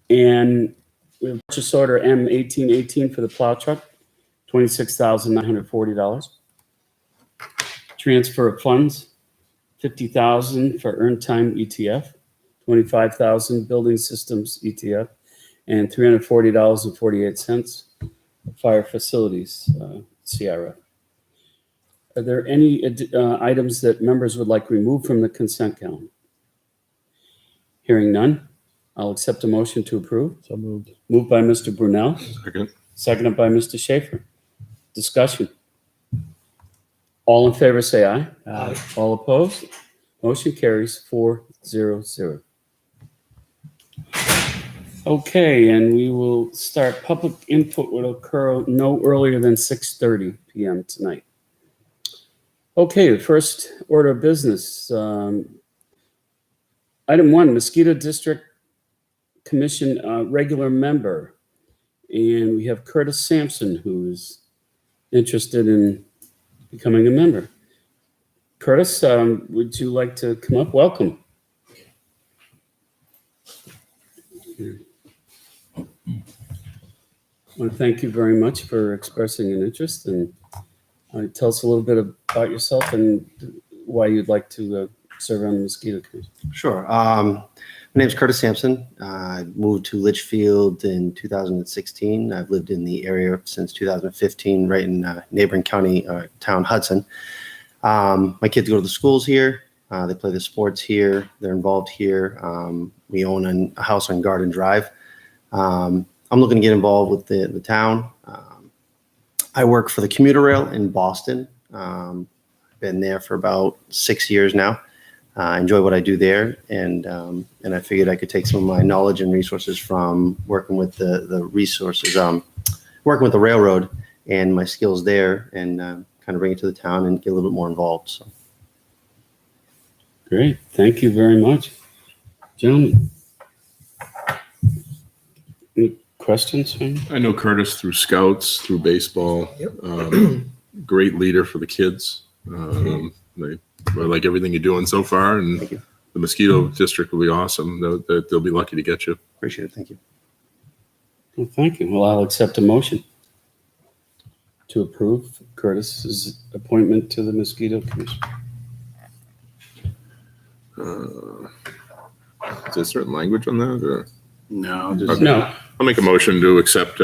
And we have purchase order M1818 for the plow truck, $26,940. Transfer of funds, $50,000 for earned time ETF, $25,000 building systems ETF, and $340.48 fire facilities CRF. Are there any items that members would like removed from the consent calendar? Hearing none, I'll accept a motion to approve. So moved. Moved by Mr. Brunel, Second. seconded by Mr. Schaefer. Discussion. All in favor say aye. Aye. All opposed? Motion carries 4-0-0. Okay, and we will start. Public input will occur no earlier than 6:30 p.m. tonight. Okay, the first order of business. Item 1, Mosquito District Commission regular member. And we have Curtis Sampson, who is interested in becoming a member. Curtis, would you like to come up? Welcome. I want to thank you very much for expressing an interest, and tell us a little bit about yourself and why you'd like to serve on the Mosquito Commission. Sure. My name is Curtis Sampson. I moved to Litchfield in 2016. I've lived in the area since 2015, right in neighboring county town Hudson. My kids go to the schools here. They play the sports here. They're involved here. We own a house on Garden Drive. I'm looking to get involved with the town. I work for the commuter rail in Boston. I've been there for about 6 years now. I enjoy what I do there, and I figured I could take some of my knowledge and resources from working with the resources, working with the railroad, and my skills there, and kind of bring it to the town and get a little bit more involved. So. Great, thank you very much, gentlemen. Any questions? I know Curtis through scouts, through baseball. Yep. Great leader for the kids. I like everything you're doing so far, and Thank you. the Mosquito District will be awesome. They'll be lucky to get you. Appreciate it. Thank you. Well, thank you. Well, I'll accept a motion to approve Curtis's appointment to the Mosquito Commission. Is there a certain language on that? Or? No, just Okay. No. I'll make a motion to accept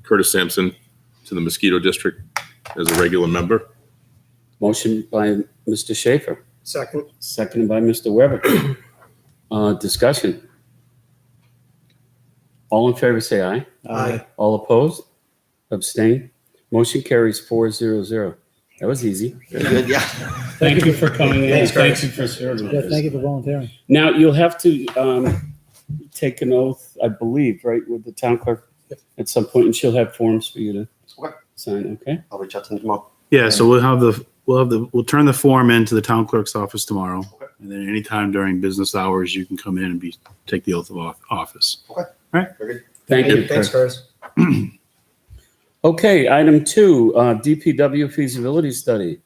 Curtis Sampson to the Mosquito District as a regular member. Motion by Mr. Schaefer, second. seconded by Mr. Weber. Discussion. All in favor say aye. Aye. All opposed? Abstain? Motion carries 4-0-0. That was easy. Good. Yeah. Thank you for coming in. Thanks, Thank Curtis. you for serving. Yeah, thank you for volunteering. Now, you'll have to take an oath, I believe, right, with the town clerk at some point, and she'll have forms for you to Okay. sign, okay? I'll reach out to them tomorrow. Yeah, so we'll turn the form into the town clerk's office tomorrow. And then anytime during business hours, you can come in and take the oath of office. Very good. Thank you. Thanks, Curtis. Okay, item 2, DPW feasibility study.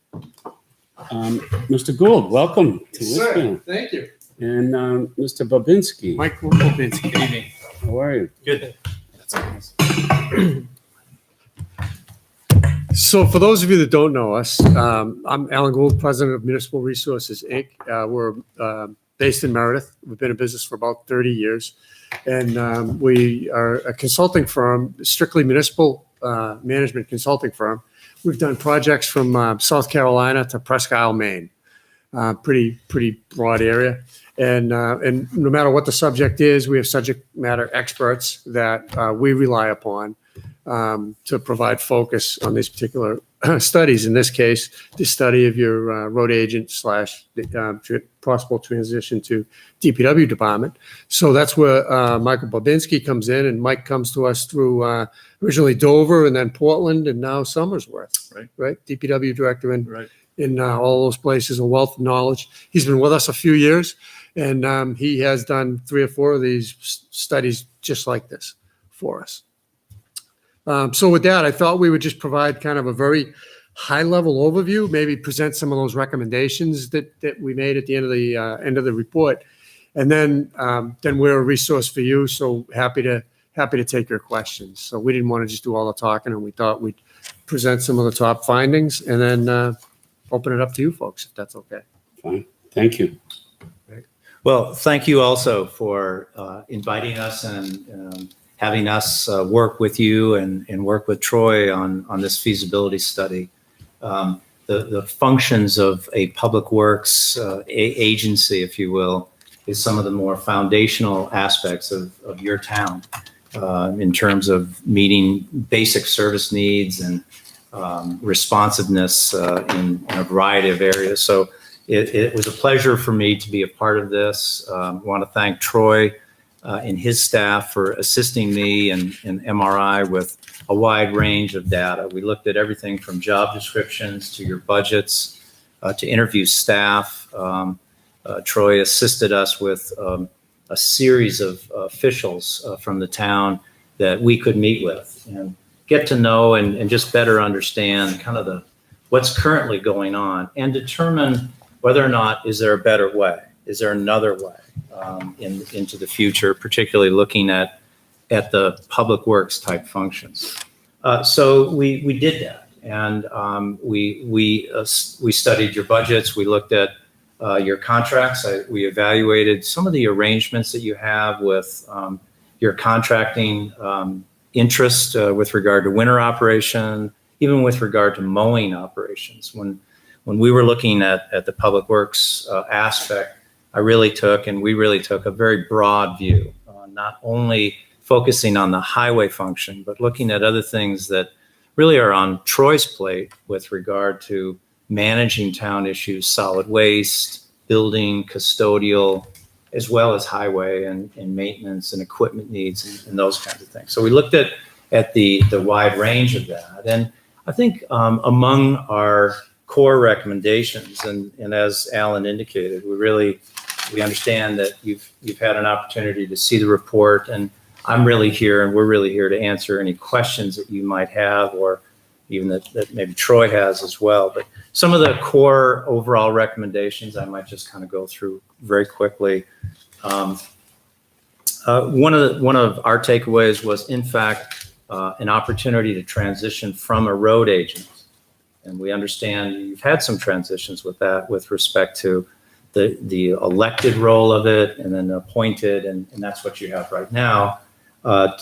Mr. Gould, welcome to Litchfield. Thank you. And Mr. Babinski, Michael Babinski. Good evening. how are you? Good. So for those of you that don't know us, I'm Alan Gould, president of Municipal Resources, Inc. We're based in Meredith. We've been in business for about 30 years. And we are a consulting firm, strictly municipal management consulting firm. We've done projects from South Carolina to Presque Isle, Maine. Pretty broad area. And no matter what the subject is, we have subject matter experts that we rely upon to provide focus on these particular studies. In this case, the study of your road agent / possible transition to DPW department. So that's where Michael Babinski comes in, and Mike comes to us through originally Dover and then Portland and now Somersworth, right? DPW director in all those places, a wealth of knowledge. He's been with us a few years, and he has done 3 or 4 of these studies just like this for us. So with that, I thought we would just provide kind of a very high-level overview, maybe present some of those recommendations that we made at the end of the report, And then we're a resource for you. So happy to take your questions. So we didn't want to just do all the talking, and we thought we'd present some of the top findings and then open it up to you folks, if that's okay. Fine. Thank you. Well, thank you also for inviting us and having us work with you and work with Troy on this feasibility study. The functions of a public works agency, if you will, is some of the more foundational aspects of your town in terms of meeting basic service needs and responsiveness in a variety of areas. So it was a pleasure for me to be a part of this. I want to thank Troy and his staff for assisting me and MRI with a wide range of data. We looked at everything from job descriptions to your budgets to interview staff. Troy assisted us with a series of officials from the town that we could meet with and get to know and just better understand kind of what's currently going on and determine whether or not is there a better way, is there another way into the future, particularly looking at the public works type functions. So we did that, and we studied your budgets. We looked at your contracts. We evaluated some of the arrangements that you have with your contracting interest with regard to winter operation, even with regard to mowing operations. When we were looking at the public works aspect, we really took a very broad view, not only focusing on the highway function, but looking at other things that really are on Troy's plate with regard to managing town issues, solid waste, building, custodial, as well as highway and maintenance and equipment needs and those kinds of things. So we looked at the wide range of that. And I think among our core recommendations, and as Alan indicated, we understand that you've had an opportunity to see the report, and we're really here to answer any questions that you might have, or even that maybe Troy has as well. But some of the core overall recommendations I might just kind of go through very quickly. One of our takeaways was, in fact, an opportunity to transition from a road agent. And we understand you've had some transitions with that with respect to the elected role of it and then appointed, and that's what you have right now,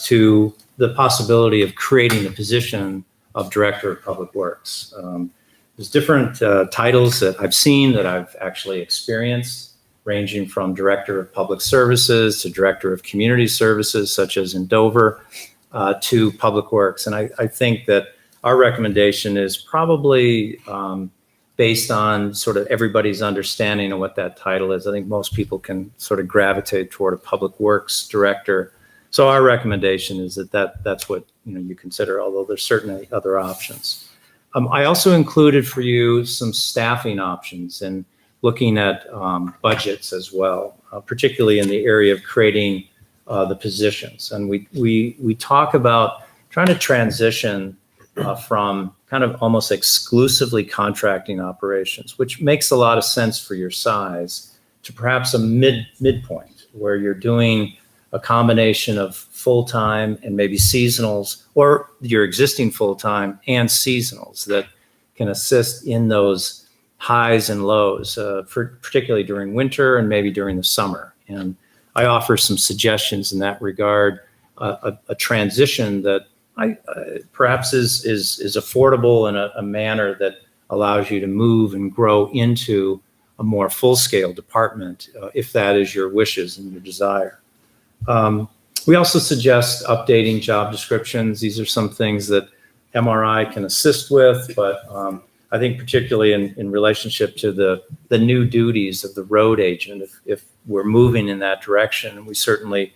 to the possibility of creating the position of Director of Public Works. There's different titles that I've seen, that I've actually experienced, ranging from Director of Public Services to Director of Community Services, such as in Dover, to Public Works. And I think that our recommendation is probably based on sort of everybody's understanding of what that title is. I think most people can sort of gravitate toward a Public Works Director. So our recommendation is that's what you consider, although there's certainly other options. I also included for you some staffing options and looking at budgets as well, particularly in the area of creating the positions. And we talk about trying to transition from kind of almost exclusively contracting operations, which makes a lot of sense for your size, to perhaps a midpoint where you're doing a combination of full-time and maybe seasonals, or your existing full-time and seasonals that can assist in those highs and lows, particularly during winter and maybe during the summer. And I offer some suggestions in that regard, a transition that perhaps is affordable in a manner that allows you to move and grow into a more full-scale department, if that is your wishes and your desire. We also suggest updating job descriptions. These are some things that MRI can assist with, but I think particularly in relationship to the new duties of the road agent, if we're moving in that direction, and we certainly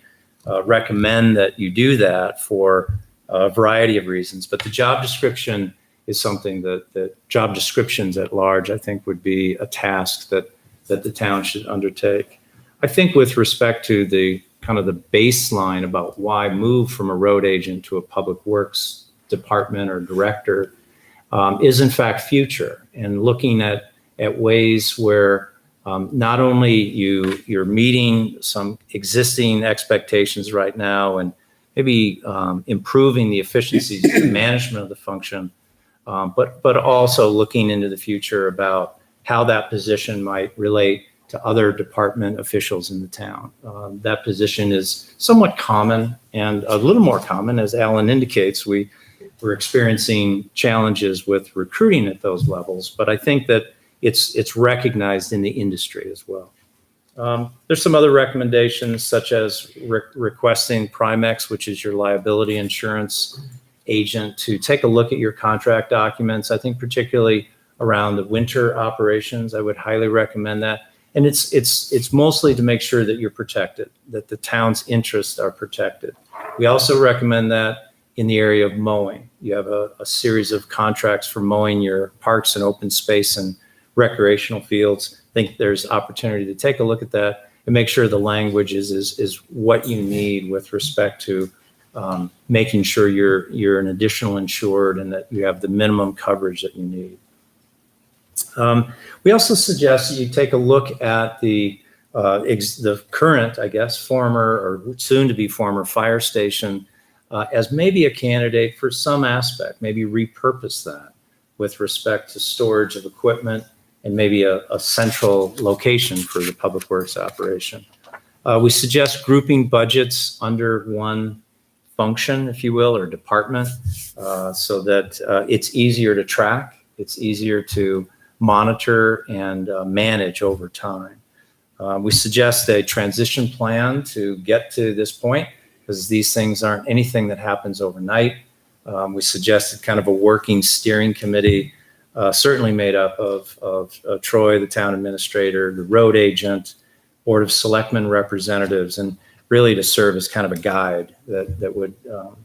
recommend that you do that for a variety of reasons. But the job description is something that job descriptions at large, I think, would be a task that the town should undertake. I think with respect to the kind of the baseline about why move from a road agent to a public works department or director is in fact future, and looking at ways where Not only you're meeting some existing expectations right now and maybe improving the efficiencies and management of the function, but also looking into the future about how that position might relate to other department officials in the town. That position is somewhat common and a little more common, as Alan indicates. We're experiencing challenges with recruiting at those levels, but I think that it's recognized in the industry as well. There's some other recommendations, such as requesting Primex, which is your liability insurance agent, to take a look at your contract documents. I think particularly around the winter operations, I would highly recommend that. And it's mostly to make sure that you're protected, that the town's interests are protected. We also recommend that in the area of mowing. You have a series of contracts for mowing your parks and open space and recreational fields. I think there's opportunity to take a look at that and make sure the language is what you need with respect to making sure you're an additional insured and that you have the minimum coverage that you need. We also suggest that you take a look at the current, I guess, former or soon to be former fire station as maybe a candidate for some aspect, maybe repurpose that with respect to storage of equipment and maybe a central location for the public works operation. We suggest grouping budgets under one function, if you will, or department, so that it's easier to track, it's easier to monitor and manage over time. We suggest a transition plan to get to this point, because these things aren't anything that happens overnight. We suggested kind of a working steering committee, certainly made up of Troy, the town administrator, the road agent, Board of Selectmen representatives, and really to serve as kind of a guide that would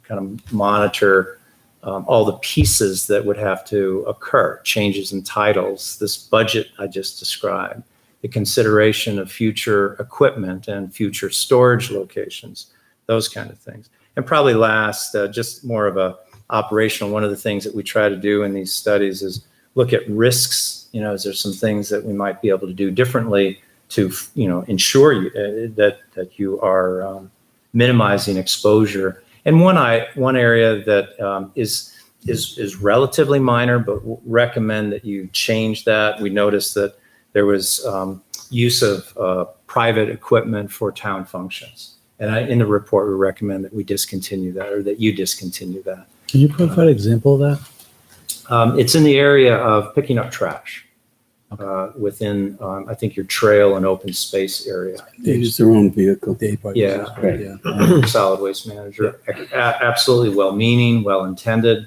kind of monitor all the pieces that would have to occur, changes in titles, this budget I just described, the consideration of future equipment and future storage locations, those kind of things. And probably last, just more of a operational, one of the things that we try to do in these studies is look at risks. You know, is there some things that we might be able to do differently to, you know, ensure you, that you are minimizing exposure. And one area that is relatively minor, but recommend that you change that. We noticed that there was use of private equipment for town functions. And in the report, we recommend that we discontinue that, or that you discontinue that. Can you provide an example of that? It's in the area of picking up trash within, I think, your trail and open space area. They use their own vehicle. Yeah. Right. Yeah. Solid waste manager. Absolutely well-meaning, well-intended.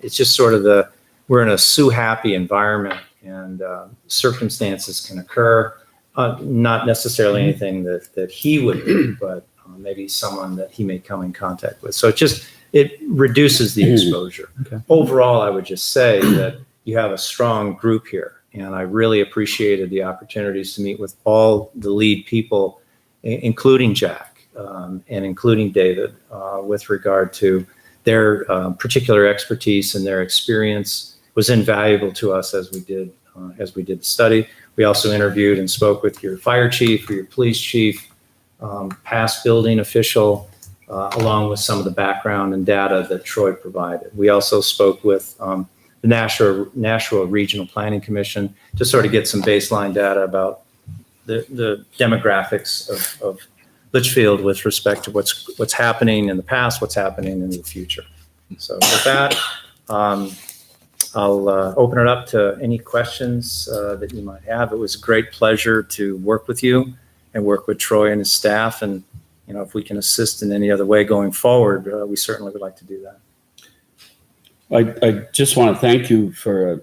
It's just sort of we're in a sue-happy environment, and circumstances can occur. Not necessarily anything that he would do, but maybe someone that he may come in contact with. So it reduces the exposure. Okay. Overall, I would just say that you have a strong group here, and I really appreciated the opportunities to meet with all the lead people, including Jack and including David, with regard to their particular expertise, and their experience was invaluable to us as we did the study. We also interviewed and spoke with your fire chief or your police chief, past building official, along with some of the background and data that Troy provided. We also spoke with the Nashua Regional Planning Commission to sort of get some baseline data about the demographics of Litchfield with respect to what's happening in the past, what's happening in the future. So with that, I'll open it up to any questions that you might have. It was a great pleasure to work with you and work with Troy and his staff. And, you know, if we can assist in any other way going forward, we certainly would like to do that. I just want to thank you for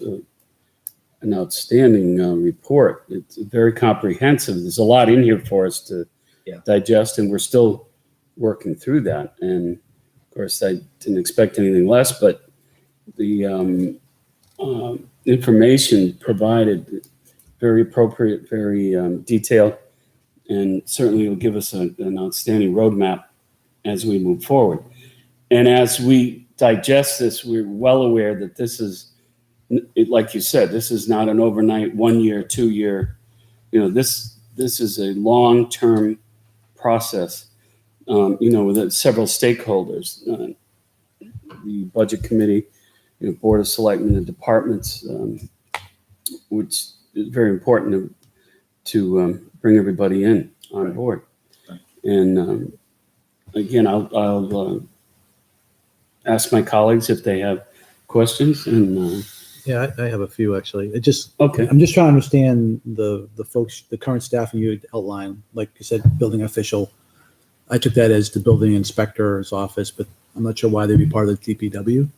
an outstanding report. It's very comprehensive. There's a lot in here for us to digest, and we're still working through that. And of course, I didn't expect anything less, but the information provided, very appropriate, very detailed, and certainly will give us an outstanding roadmap as we move forward. And as we digest this, we're well aware that this is, like you said, this is not an overnight 1 year, 2 year this is a long-term process, with several stakeholders, the budget committee, board of selectmen and departments, which is very important to bring everybody in on board. And again, I'll ask my colleagues if they have questions. And Yeah, I have a few actually. okay, I'm just trying to understand the folks, the current staff you outlined, like you said, building official. I took that as the building inspector's office, but I'm not sure why they'd be part of the DPW.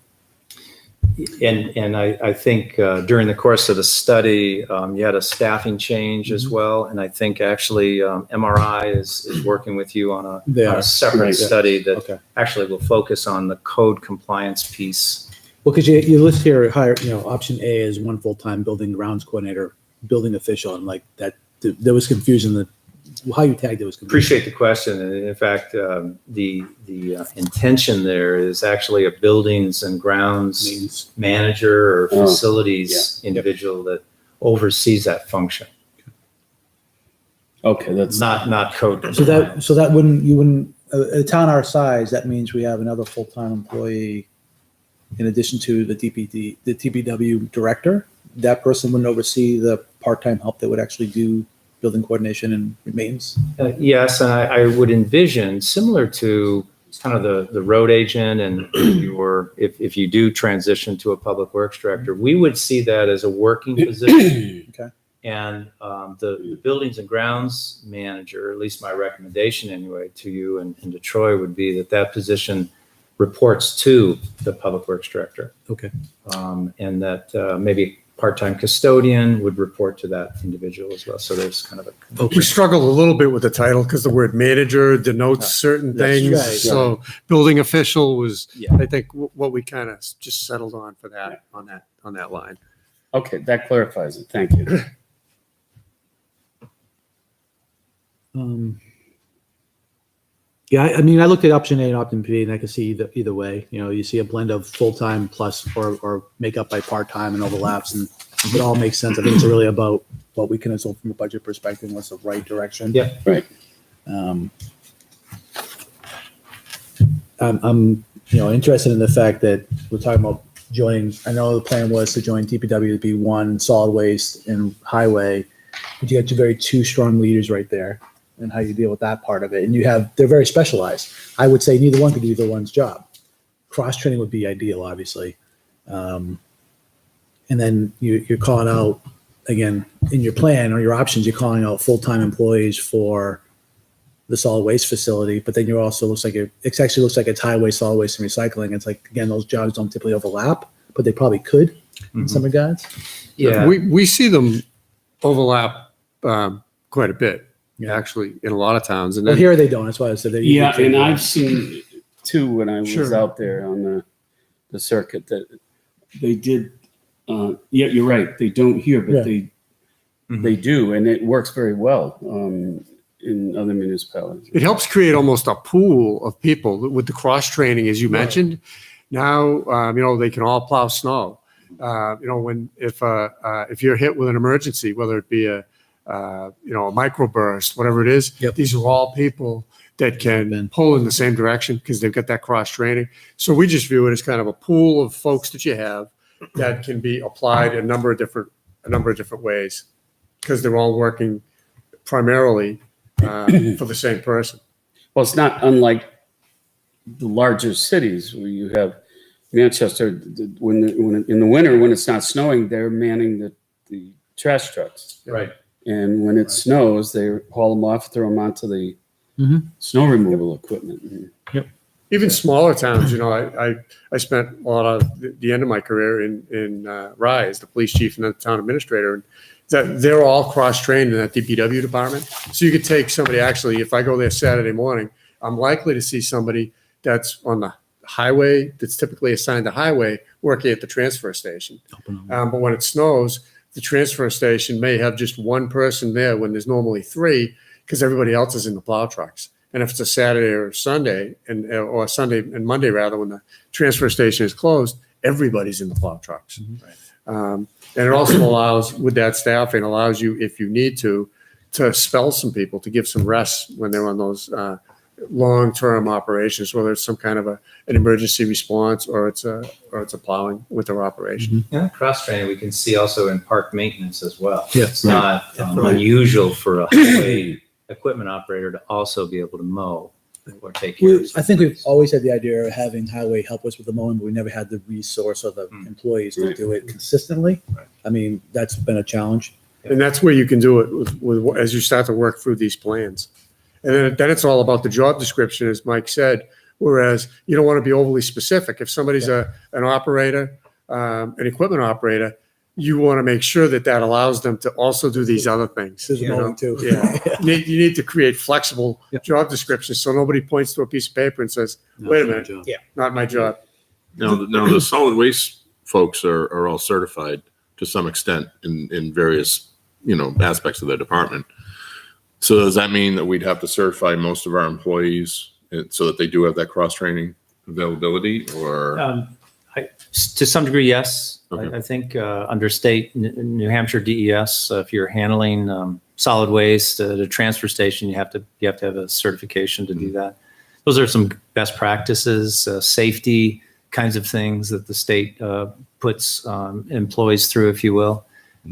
And I think during the course of the study, you had a staffing change as well. And I think actually MRI is working with you on They a are. separate Right. study that Okay. actually will focus on the code compliance piece. Well, because you list here, hire, option A is one full-time building grounds coordinator, building official, and like that, there was confusion. How you tagged it was confusing. Appreciate the question. And in fact, the intention there is actually a buildings and grounds Means- manager or Oh, facilities individual that oversees that function, okay, that's not code. So that you wouldn't, a town our size, that means we have another full-time employee in addition to the TPW director. That person wouldn't oversee the part-time help that would actually do building coordination and maintenance. Yes, and I would envision similar to kind of the road agent and if you do transition to a public works director, we would see that as a working position. Okay. And the buildings and grounds manager, at least my recommendation anyway to you and to Troy would be that position reports to the public works director. Okay. And that maybe part-time custodian would report to that individual as well. So there's kind of a We struggled a little bit with the title because the word manager denotes certain That's things. right. So building official was, Yeah. I think, what we kind of just settled on for that, on that line. okay. That clarifies it. Thank you. Yeah, I mean, I looked at option A and option B, and I could see either way. You see a blend of full-time plus or make up by part-time and overlaps, and it all makes sense. I think it's really about what we can absorb from a budget perspective and what's the right direction. Yeah. Right. I'm interested in the fact that we're talking about joining. I know the plan was to join DPW to be one, solid waste and highway, but you got two strong leaders right there, and how you deal with that part of it. And they're very specialized. I would say neither one could do either one's job. Cross training would be ideal, obviously. And then you're calling out, again, in your plan or your options, you're calling out full-time employees for the solid waste facility, but then it actually looks like it's highway, solid waste and recycling. It's like, again, those jobs don't typically overlap, but they probably could in some regards. Yeah. We see them overlap quite a bit, Yeah. actually, in a lot of towns. And Well, then, here they don't. That's why I said they. Yeah, and I've seen too when I was Sure. out there on the circuit that they did. Yeah, you're right. They don't here, but Yeah. they do, and it works very well in other municipalities. it helps create almost a pool of people with the cross training, as you mentioned. Now, they can all plow snow. If you're hit with an emergency, whether it be a microburst, whatever it is, Yep. these are all people that can Been. pull in the same direction because they've got that cross training. So we just view it as kind of a pool of folks that you have that can be applied a number of different ways because they're all working primarily for the same person. Well, it's not unlike the larger cities where you have Manchester. When in the winter when it's not snowing, they're manning the trash trucks, Right. and when it snows, they haul them off, throw them onto the snow removal equipment. Even smaller towns, I spent a lot of the end of my career in Rye as the police chief and the town administrator. And they're all cross-trained in that DPW department. So you could take somebody, actually, if I go there Saturday morning, I'm likely to see somebody that's on the highway, that's typically assigned to highway, working at the transfer station. But when it snows, the transfer station may have just one person there when there's normally three, because everybody else is in the plow trucks. And if it's a Saturday or Sunday, or Sunday and Monday rather, when the transfer station is closed, everybody's in the plow trucks. And it also allows, with that staffing, allows you, if you need to to spell some people, to give some rest when they're on those long-term operations, whether it's some kind of an emergency response or it's a plowing winter operation. Yeah, cross training we can see also in park maintenance as well. Yeah, It's not unusual for a highway equipment operator to also be able to mow or take care of. I think we've always had the idea of having highway help us with the mowing, but we never had the resource or the employees to do it consistently. Right. I mean, that's been a challenge. And that's where you can do it with as you start to work through these plans. And then it's all about the job description, as Mike said, whereas you don't want to be overly specific. If somebody's an operator, an equipment operator, you want to make sure that allows them to also do these other things. There's you know? mowing too. Yeah. You need to create flexible Yep. job descriptions so nobody points to a piece of paper and says, wait a minute, not my job. Now, the solid waste folks are all certified to some extent in various, aspects of their department. So does that mean that we'd have to certify most of our employees so that they do have that cross-training availability, or? To some degree, yes. Okay. I think under state New Hampshire DES, if you're handling solid waste at a transfer station, you have to have a certification to do that. Those are some best practices, safety kinds of things that the state puts employees through, if you will.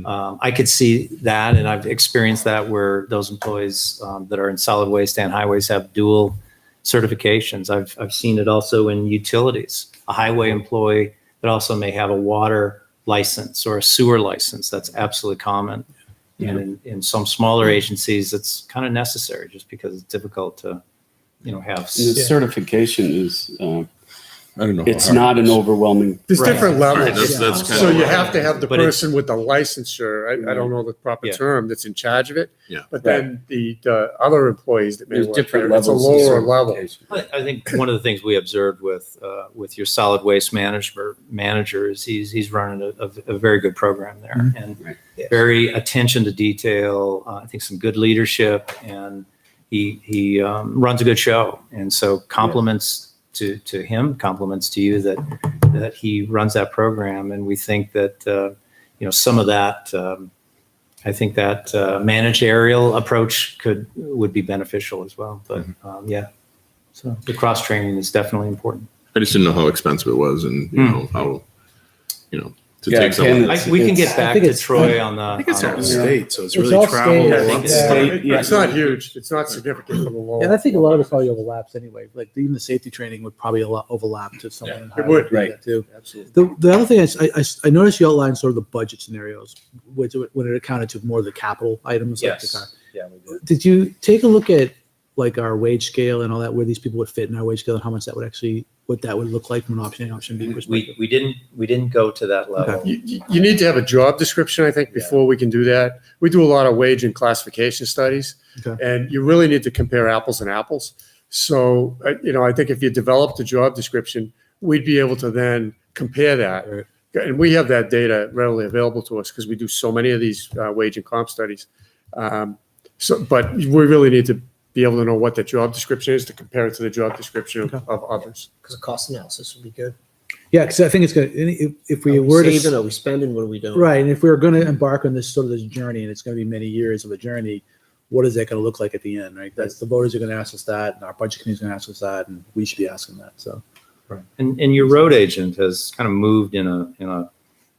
I could see that, and I've experienced that where those employees that are in solid waste and highways have dual certifications. I've seen it also in utilities. A highway employee that also may have a water license or a sewer license. That's absolutely common. And in some smaller agencies, it's kind of necessary just because it's difficult to, have. The certification is, I don't know. it's not an overwhelming. There's Right. different Right, levels. that's kind So of you what- have to have the But it's- person with the licensure. I don't know the proper Yeah. term that's in charge of it. Yeah. But then the other employees that may There's work different there, it's a levels. of lower level. certification. I think one of the things we observed with your solid waste manager is he's running a very good program there, and Right. very attention to detail. I think some good leadership, and he runs a good show. And so compliments to him, compliments to you that he runs that program. And we think that some of that. I think that managerial approach would be beneficial as well. But so the cross training is definitely important. I just didn't know how expensive it was, and how, to Yeah, take someone. Ken, We can get I back think to it's- Troy on the. I think it's on our the- state, so it's It's really all travel. state. I think it's state. It's not huge. It's not significant from the lower. And I think a lot of it probably overlaps anyway. Like even the safety training would probably a lot overlap to someone in it highway would. do Right. that too. Absolutely. The other thing is I noticed you outlined sort of the budget scenarios, which when it accounted to more of the capital items. Like the car. Yes. Yeah, we do. Did you take a look at like our wage scale and all that, where these people would fit in our wage scale and how much that would actually, what that would look like from an option A, option B perspective? We didn't go to that level. You need to have a job description, I think, before we can do that. We do a lot of wage and classification studies, Okay. and you really need to compare apples and apples. So, I think if you developed a job description, we'd be able to then compare that. Right. And we have that data readily available to us because we do so many of these wage and comp studies. But we really need to be able to know what the job description is to compare it to the job description of others. Because the cost analysis would be good. Yeah, because I think it's going to, if we Are were we saving? to, Are we spending? What are we doing? right, and if we were going to embark on this sort of this journey, and it's going to be many years of a journey, what is that going to look like at the end, right? That's the voters are going to ask us that, and our budget committee is going to ask us that, and we should be asking that, so. Right. And your road agent has kind of moved in a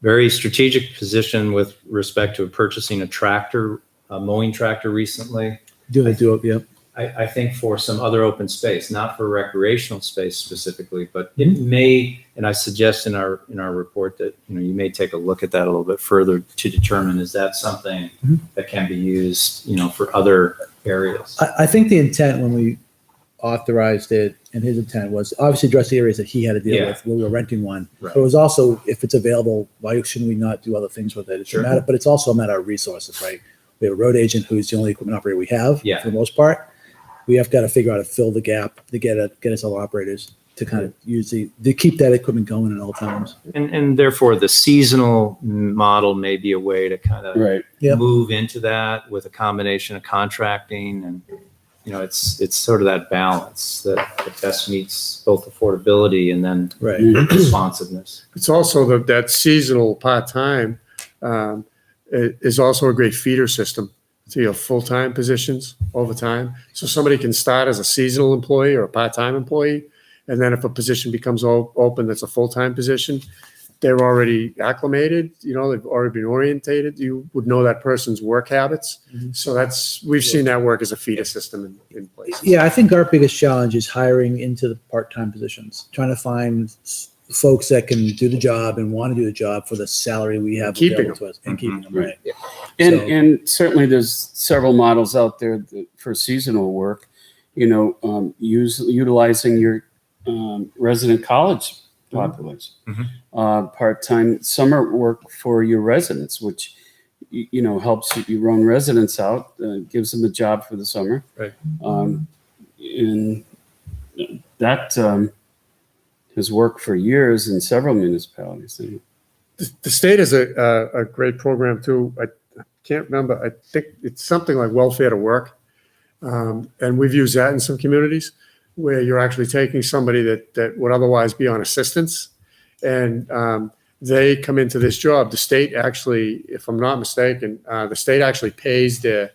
very strategic position with respect to purchasing a mowing tractor recently. Do it, yeah. I think for some other open space, not for recreational space specifically, but it may, and I suggest in our report that, you may take a look at that a little bit further to determine, is that something that can be used, for other areas? I think the intent when we authorized it, and his intent was obviously address the areas that he had to deal Yeah. with when we were renting one. Right. But it was also, if it's available, why shouldn't we not do other things with it? It's Sure. a matter, but it's also a matter of resources, right? We have a road agent who's the only equipment operator we have Yeah. for the most part. We have got to figure out how to fill the gap to get us other operators to kind of to keep that equipment going at all times. And therefore, the seasonal model may be a way to kind of Right. Yep. move into that with a combination of contracting, and it's sort of that balance that best meets both affordability and then Right. responsiveness. It's also that seasonal part-time is also a great feeder system to your full-time positions over time. So somebody can start as a seasonal employee or a part-time employee. And then if a position becomes open that's a full-time position, they're already acclimated, they've already been orientated. You would know that person's work habits. So we've seen that work as a feeder system in place. Yeah, I think our biggest challenge is hiring into the part-time positions, trying to find folks that can do the job and want to do the job for the salary we have Keeping available to us, and keeping them, right? And, So- and certainly there's several models out there for seasonal work, utilizing your resident college population, part-time summer work for your residents, which, helps your own residents out, gives them a job for the summer. Right. And that has worked for years in several municipalities. The state has a great program too. I can't remember. I think it's something like welfare to work. And we've used that in some communities where you're actually taking somebody that would otherwise be on assistance and they come into this job. The state actually, if I'm not mistaken, the state actually pays their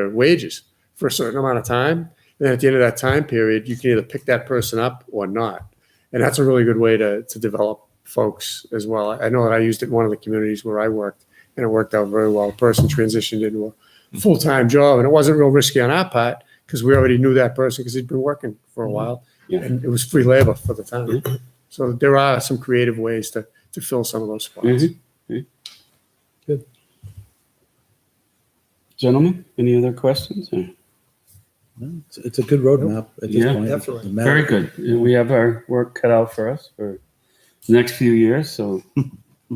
wages for a certain amount of time. And then at the end of that time period, you can either pick that person up or not. And that's a really good way to develop folks as well. I know that I used it in one of the communities where I worked, and it worked out very well. A person transitioned into a full-time job, and it wasn't real risky on our part because we already knew that person because he'd been working for a while, and it was free labor for the town. So there are some creative ways to fill some of those spots. Good. Gentlemen, any other questions? It's a good roadmap at this Yeah, point. definitely. The matter- Very good. We have our work cut out for us for the next few years. So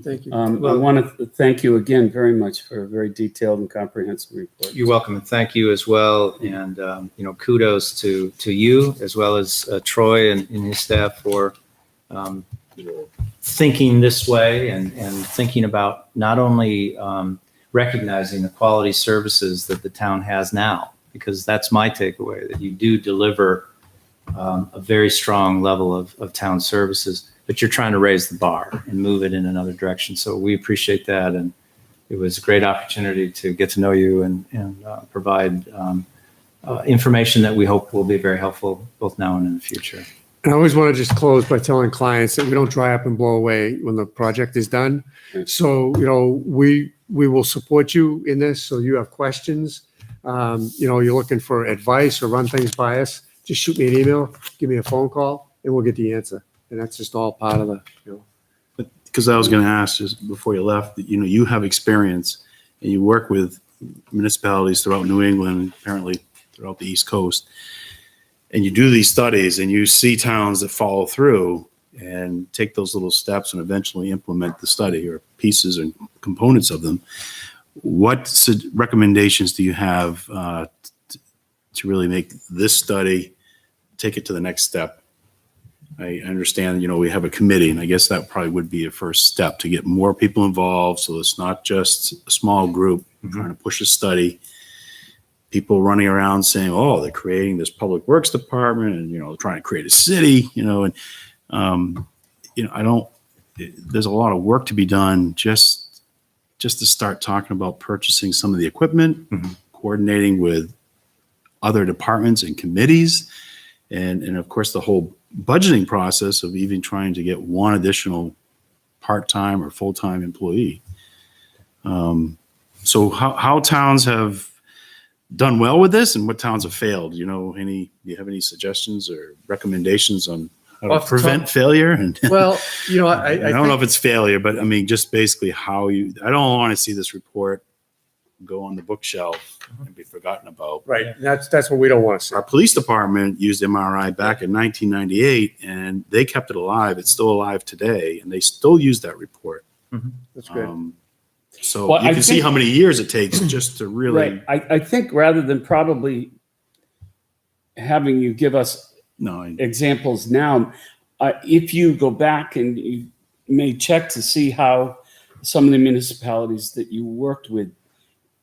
Thank you. I want to thank you again very much for a very detailed and comprehensive report. You're welcome, and thank you as well. And kudos to you as well as Troy and his staff for thinking this way and thinking about not only recognizing the quality services that the town has now, because that's my takeaway, that you do deliver a very strong level of town services, but you're trying to raise the bar and move it in another direction. So we appreciate that. And it was a great opportunity to get to know you and provide information that we hope will be very helpful both now and in the future. And I always want to just close by telling clients that we don't dry up and blow away when the project is done. So, we will support you in this. So you have questions, you're looking for advice or run things by us, just shoot me an email, give me a phone call, and we'll get the answer. And that's just all part of Because I was going to ask just before you left that, you have experience and you work with municipalities throughout New England, and apparently throughout the East Coast. And you do these studies and you see towns that follow through and take those little steps and eventually implement the study or pieces and components of them. What recommendations do you have to really make this study take it to the next step? I understand, we have a committee, and I guess that probably would be a first step to get more people involved. So it's not just a small group trying to push a study. People running around saying, "Oh, they're creating this public works department," and trying to create a city. There's a lot of work to be done just to start talking about purchasing some of the equipment, coordinating with other departments and committees, and of course the whole budgeting process of even trying to get one additional part-time or full-time employee. So how towns have done well with this and what towns have failed? Do you have any suggestions or recommendations on how to Off the prevent top- failure? And Well, I don't know if it's failure, but I mean, just basically I don't want to see this report go on the bookshelf and be forgotten about. right. That's what we don't want to see. Our police department used MRI back in 1998 and they kept it alive. It's still alive today and they still use that report. That's good. So Well, you I can see think- how many years it takes just to really, Right. I think rather than probably having you give us no, examples now, if you go back and you may check to see how some of the municipalities that you worked with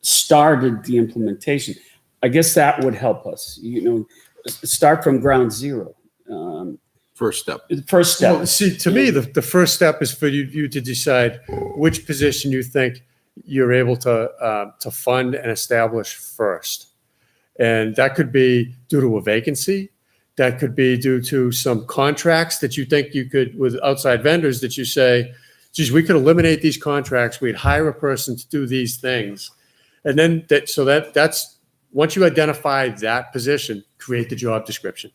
started the implementation, I guess that would help us, start from ground zero. First step. The first step. Well, see, to me, the first step is for you to decide which position you think you're able to fund and establish first. And that could be due to a vacancy. That could be due to some contracts that you think you could, with outside vendors, that you say, geez, we could eliminate these contracts. We'd hire a person to do these things. And then that's, once you identify that position, create the job description.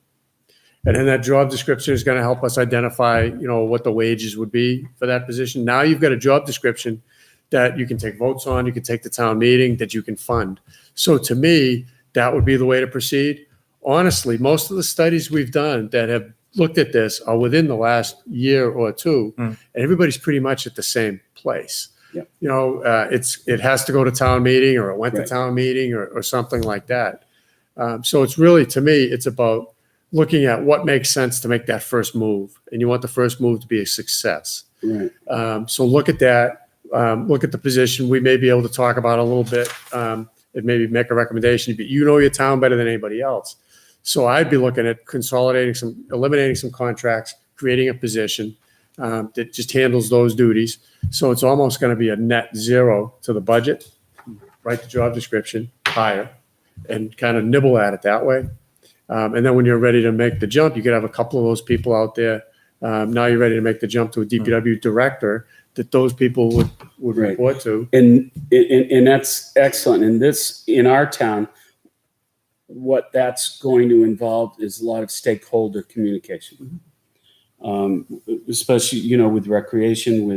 And then that job description is going to help us identify, what the wages would be for that position. Now you've got a job description that you can take votes on, you can take to town meeting, that you can fund. So to me, that would be the way to proceed. Honestly, most of the studies we've done that have looked at this are within the last year or two, and everybody's pretty much at the same place. Yeah. It has to go to town meeting, or it went to Right. town meeting, or something like that. So it's really, to me, it's about looking at what makes sense to make that first move, and you want the first move to be a success. Right. So look at that. Look at the position. We may be able to talk about a little bit, and maybe make a recommendation. But you know your town better than anybody else. So I'd be looking at eliminating some contracts, creating a position that just handles those duties. So it's almost going to be a net zero to the budget. Write the job description, hire, and kind of nibble at it that way. And then when you're ready to make the jump, you could have a couple of those people out there. Now you're ready to make the jump to a DPW director that those people would Right. report to. And that's excellent. In our town, what that's going to involve is a lot of stakeholder communication. Especially, with recreation,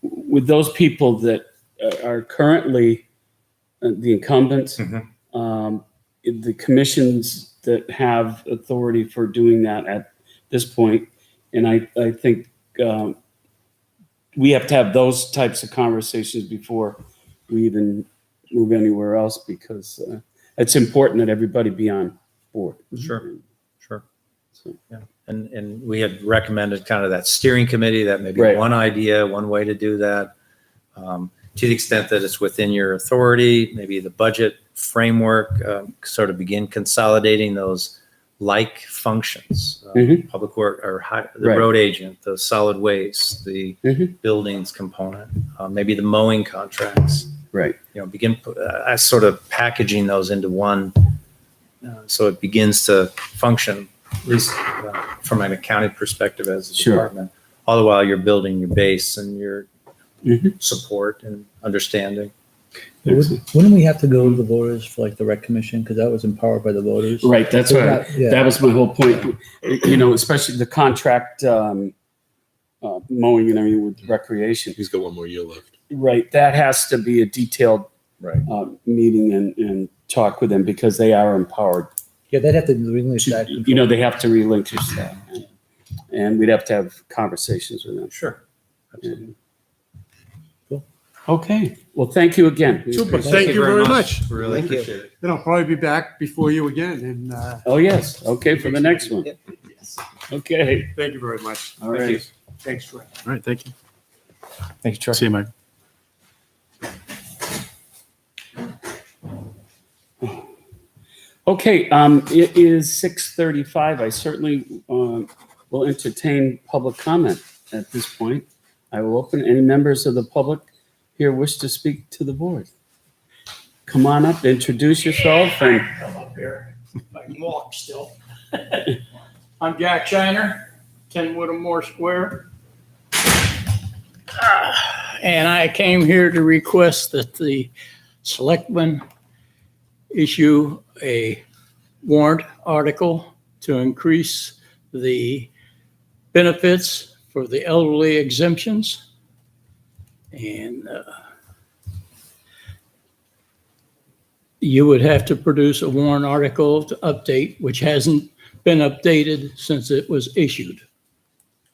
with those people that are currently the incumbents, the commissions that have authority for doing that at this point. And I think we have to have those types of conversations before we even move anywhere else, because it's important that everybody be on board. Sure. So, Yeah. And we had recommended kind of that steering committee, that maybe Right. one idea, one way to do that. To the extent that it's within your authority, maybe the budget framework, sort of begin consolidating those like functions, public work, or the Right. road agent, the solid waste, the buildings component, maybe the mowing contracts. right. Begin sort of packaging those into one, so it begins to function, at least from an accounting perspective as a Sure. department. All the while you're building your base and your support and understanding. Wouldn't we have to go to the voters for like the rec commission? Because that was empowered by the voters. Right. That's So right. yeah. That was my whole point. Especially the contract mowing and everything with recreation. He's got one more year left. Right. That has to be a detailed meeting and talk with them, because they are empowered. Yeah, they'd have to relinquish that. control. They have to relinquish that. And we'd have to have conversations with them. Sure. Cool. Okay. Well, thank you again. We Super. appreciate Thank you very much. Really Thank you. appreciate it. Then I'll probably be back before you again. And Oh, yes. Okay, for the next one. Okay. thank you very much. All right. Thanks, Troy. All right, thank you. Thank you, Troy. See you, Mike. Okay, it is 6:35. I certainly will entertain public comment at this point. I will open. Any members of the public here wish to speak to the board? Come on up, introduce yourself, and Come up here. I can walk still. I'm Jack Shiner, 10 Whittemore Square. And I came here to request that the selectmen issue a warrant article to increase the benefits for the elderly exemptions. And you would have to produce a warrant article to update, which hasn't been updated since it was issued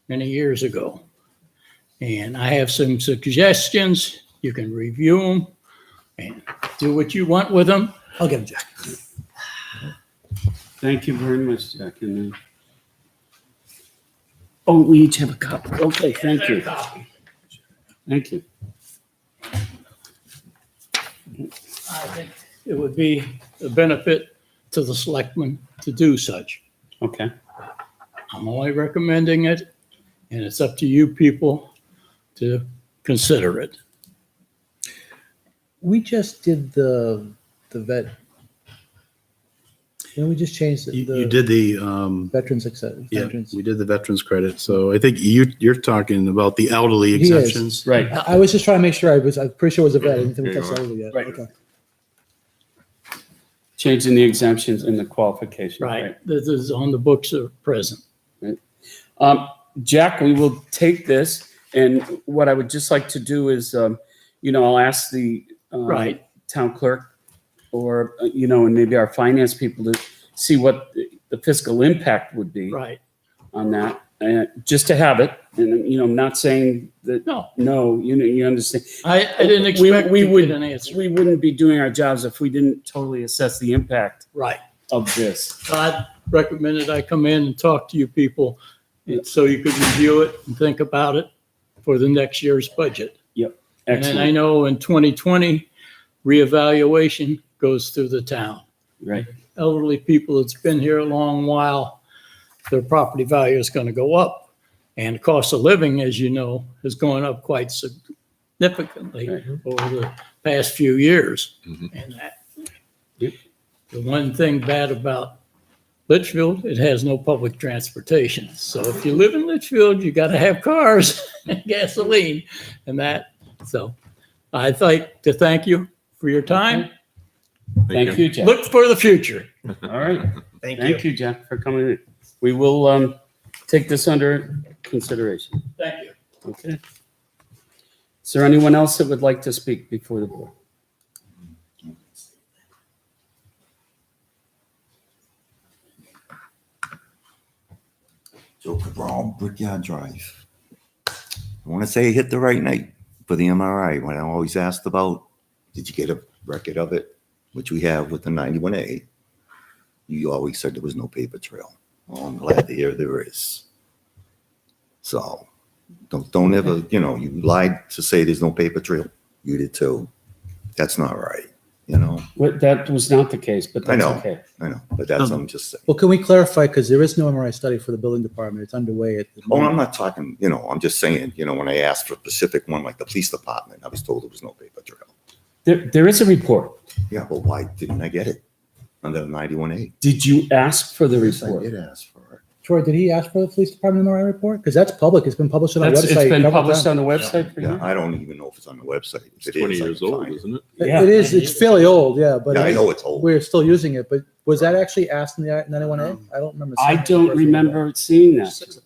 many years ago. And I have some suggestions. You can review them and do what you want with them. I'll get him, Jack. thank you very much, Jack. And oh, we each have a copy. Okay, thank you. Copy. Thank you. I think it would be a benefit to the selectmen to do such. Okay. I'm only recommending it, and it's up to you people to consider it. We just did the vet. We just changed the. You did the, Veterans access. yeah, Veterans. we did the veterans credit. So I think you're talking about the elderly He is. exemptions. Right. I was just trying to make sure I'm pretty sure it was a vet. I didn't think we Yeah, touched that yet. right. Okay. Changing the exemptions and the qualifications. Right, this is on the books of present. Jack, we will take this, and what I would just like to do is, I'll ask the Right. town clerk or, and maybe our finance people to see what the fiscal impact would be Right, on that, just to have it. And, I'm not saying that, no, you understand. I didn't expect we to would- get an answer. We wouldn't be doing our jobs if we didn't totally assess the impact Right. of this. Todd recommended I come in and talk to you people so you could review it and think about it for the next year's budget. And then I Excellent. know in 2020, reevaluation goes through the town. Right. Elderly people that's been here a long while, their property value is going to go up. And cost of living, as you know, has gone up quite significantly Right. over the past few years. Mhm. And that, Yep. the one thing bad about Litchfield, it has no public transportation. So if you live in Litchfield, you got to have cars and gasoline and that. So I'd like to thank you for your time. Thank you, Jack. Look for the future. All right. Thank you. Thank you, Jack, for coming in. We will take this under consideration. Thank you. Okay. Is there anyone else that would like to speak before the board? Joe Cabral, Brickyard Drive. I want to say I hit the right night for the MRI when I always asked about, did you get a record of it? Which we have with the 91A. You always said there was no paper trail. Well, I'm glad to hear there is. So don't ever, you lied to say there's no paper trail. You did too. That's not right, That was not the case, but I that's know. okay. I know, but that's, I'm just saying. Well, can we clarify, because there is no MRI study for the building department. It's underway at the Oh, I'm moment. not talking, I'm just saying, when I asked for a specific one, like the police department, I was told there was no paper trail. There is a report. Yeah, but why didn't I get it under the 91A? Did you ask for the Yes, I report? did ask for it. Troy, did he ask for the police department MRI report? Because that's public. It's been published on our It's website. been several published times. on the website for Yeah, you? I don't even know if it's on the website. If It's it 20 is, I years can old, find it. isn't it? Yeah. It is. It's fairly old, yeah, but Yeah, I know it's old. we're still using it. But was that actually asked in the 91A? I don't remember. I seeing it. don't remember seeing that,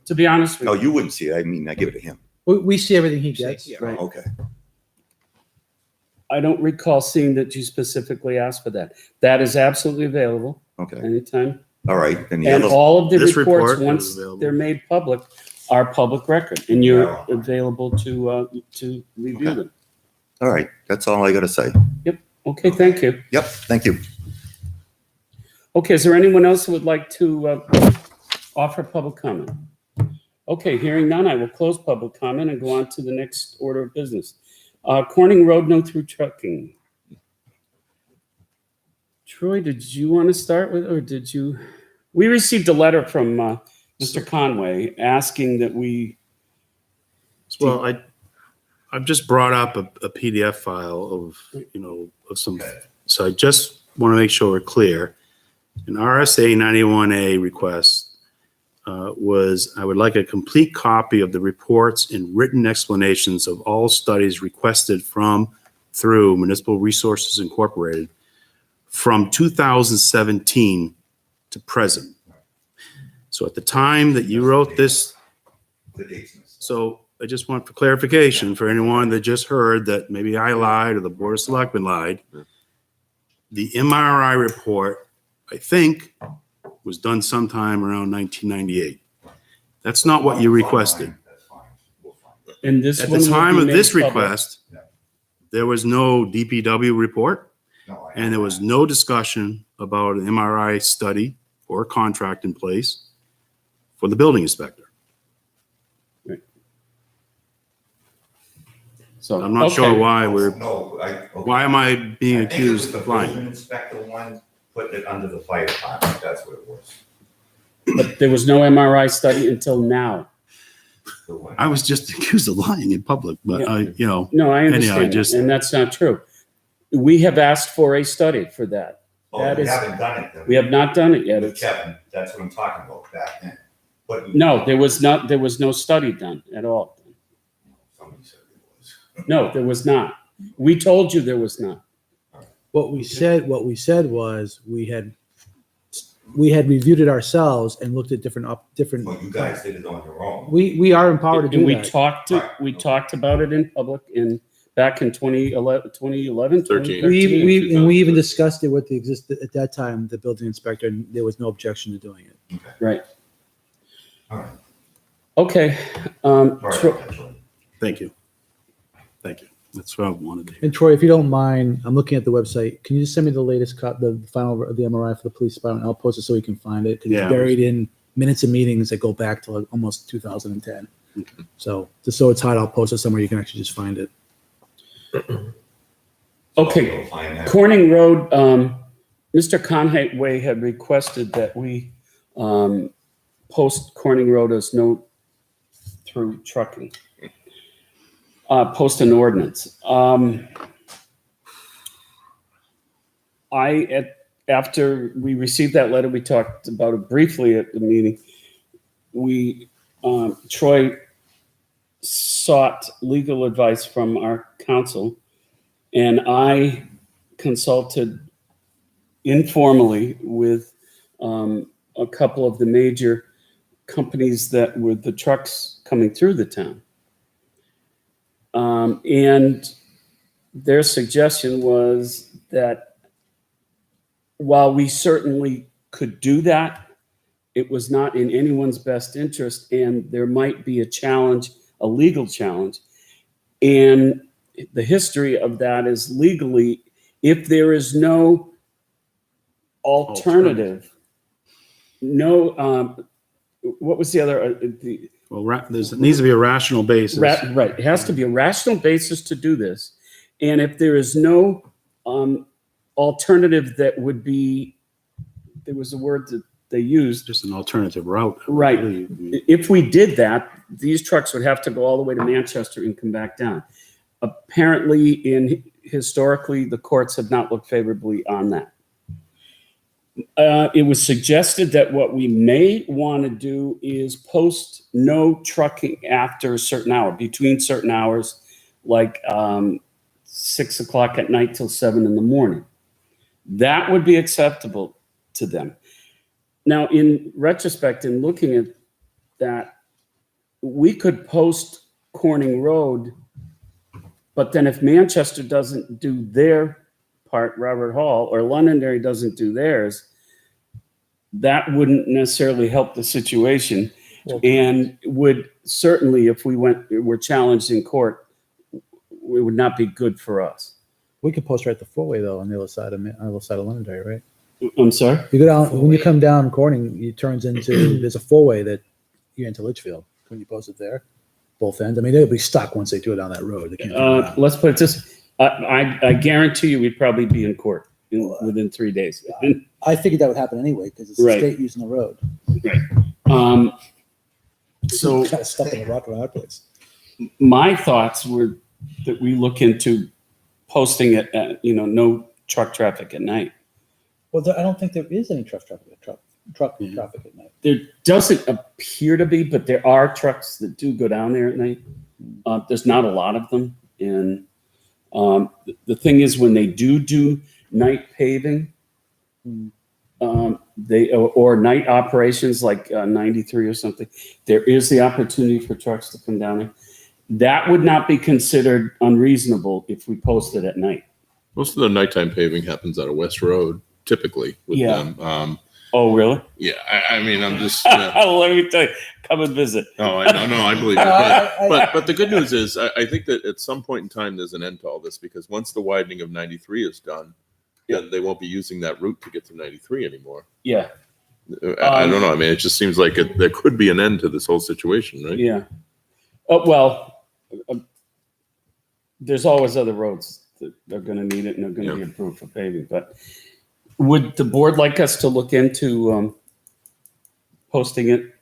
to be honest with No, you. you wouldn't see it. I mean, I give it to him. We see everything he gets. Right. Okay. I don't recall seeing that you specifically asked for that. That is absolutely available Okay. anytime. All right. And the And other, all of the This reports, report is once available. they're made public, are public record, and you're Yeah. available to review Okay. them. all right. That's all I got to say. Okay, thank you. Yep. Thank you. Okay, is there anyone else who would like to offer public comment? Okay, hearing none, I will close public comment and go on to the next order of business. Corning Road, no through trucking. Troy, did you want to start with, or did you? We received a letter from Mr. Conway asking that we, Well, I've just brought up a PDF file of some, so I just want to make sure we're clear. An RSA 91A request was, I would like a complete copy of the reports and written explanations of all studies requested through Municipal Resources Incorporated from 2017 to present. So at the time that you wrote this, so I just want for clarification for anyone that just heard that maybe I lied or the Board of Selectmen lied. The MRI report, I think, was done sometime around 1998. That's not what you requested. and this At one the will time be of made this public. request, there was no DPW report, and there was no discussion about an MRI study or contract in place for the building inspector. So I'm not sure okay. why No, why am I being accused of lying? inspector one putting it under the fire department. That's what it was. But there was no MRI study until now. I was just accused of lying in public, but Yeah. I. No, I Anyhow, understand, that, just- and that's not true. We have asked for a study for that. Oh, That we is- haven't done it. We have not done it yet. With It's- Kevin, that's what I'm talking about back then. But No, there was no study done at all. somebody said it was. No, there was not. We told you there was not. What we said was we had reviewed it ourselves and looked at different. Well, you guys did it on your own. We are empowered to do And we that. talked about it in public back in 2011, 13. We even discussed it with at that time, the building inspector, and there was no objection to doing it. Right. All right. Okay. All right, that's right. Thank you. Thank you. That's what I wanted to hear. And Troy, if you don't mind, I'm looking at the website. Can you just send me the latest the final of the MRI for the police department? I'll post it so we can find it. 'Cause Yeah. It's buried in minutes of meetings that go back to like almost 2010. So just so it's hot, I'll post it somewhere you can actually just find it. Okay. You'll find that. Corning Road, Mr. Conway had requested that we post Corning Road as no through trucking. Post an ordinance. After we received that letter, we talked about it briefly at the meeting. Troy sought legal advice from our counsel, and I consulted informally with a couple of the major companies that were the trucks coming through the town. And their suggestion was that while we certainly could do that, it was not in anyone's best interest, and there might be a challenge, a legal challenge. And the history of that is legally, if there is no alternative, no, what was the other? Well, there needs to be a rational basis. Right. It has to be a rational basis to do this. And if there is no alternative that would be, there was a word that they used. Just an alternative route. Right. Really. If we did that, these trucks would have to go all the way to Manchester and come back down. Apparently, historically, the courts have not looked favorably on that. It was suggested that what we may want to do is post no trucking after a certain hour, between certain hours, like 6 o'clock at night till 7 in the morning. That would be acceptable to them. Now, in retrospect, in looking at that, we could post Corning Road, but then if Manchester doesn't do their part, Robert Hall, or Londonderry doesn't do theirs, that wouldn't necessarily help the situation, and would certainly, if were challenged in court, it would not be good for us. We could post right the four-way though on the other side of Londonderry, right? I'm sorry? You go down when you come down Corning, it turns into there's a four-way that you're into Litchfield. Couldn't you post it there? Both ends. I mean, they'll be stuck once they do it down that road. They can't turn around. Let's put it this: I guarantee you, we'd probably be in court within 3 days. I figured that would happen anyway because it's Right. the state using the road. So Kind of stuck in a rock and hard place. my thoughts were that we look into posting it at, no truck traffic at night. Well, I don't think there is any truck traffic at night. There doesn't appear to be, but there are trucks that do go down there at night. There's not a lot of them. And the thing is, when they do night paving, or night operations like 93 or something, there is the opportunity for trucks to come down there. That would not be considered unreasonable if we posted at night. Most of the nighttime paving happens out of West Road, typically with Yeah. them. Oh, really? Yeah, I mean, I'm just. Let me tell you, come and visit. No, I believe it. But the good news is, I think that at some point in time, there's an end to all this, because once the widening of 93 is done, then they won't be using that route to get to 93 anymore. Yeah. I don't know. I mean, it just seems like there could be an end to this whole situation, right? Yeah. There's always other roads that are going to need it and they're going to be approved for paving. But would the board like us to look into posting it,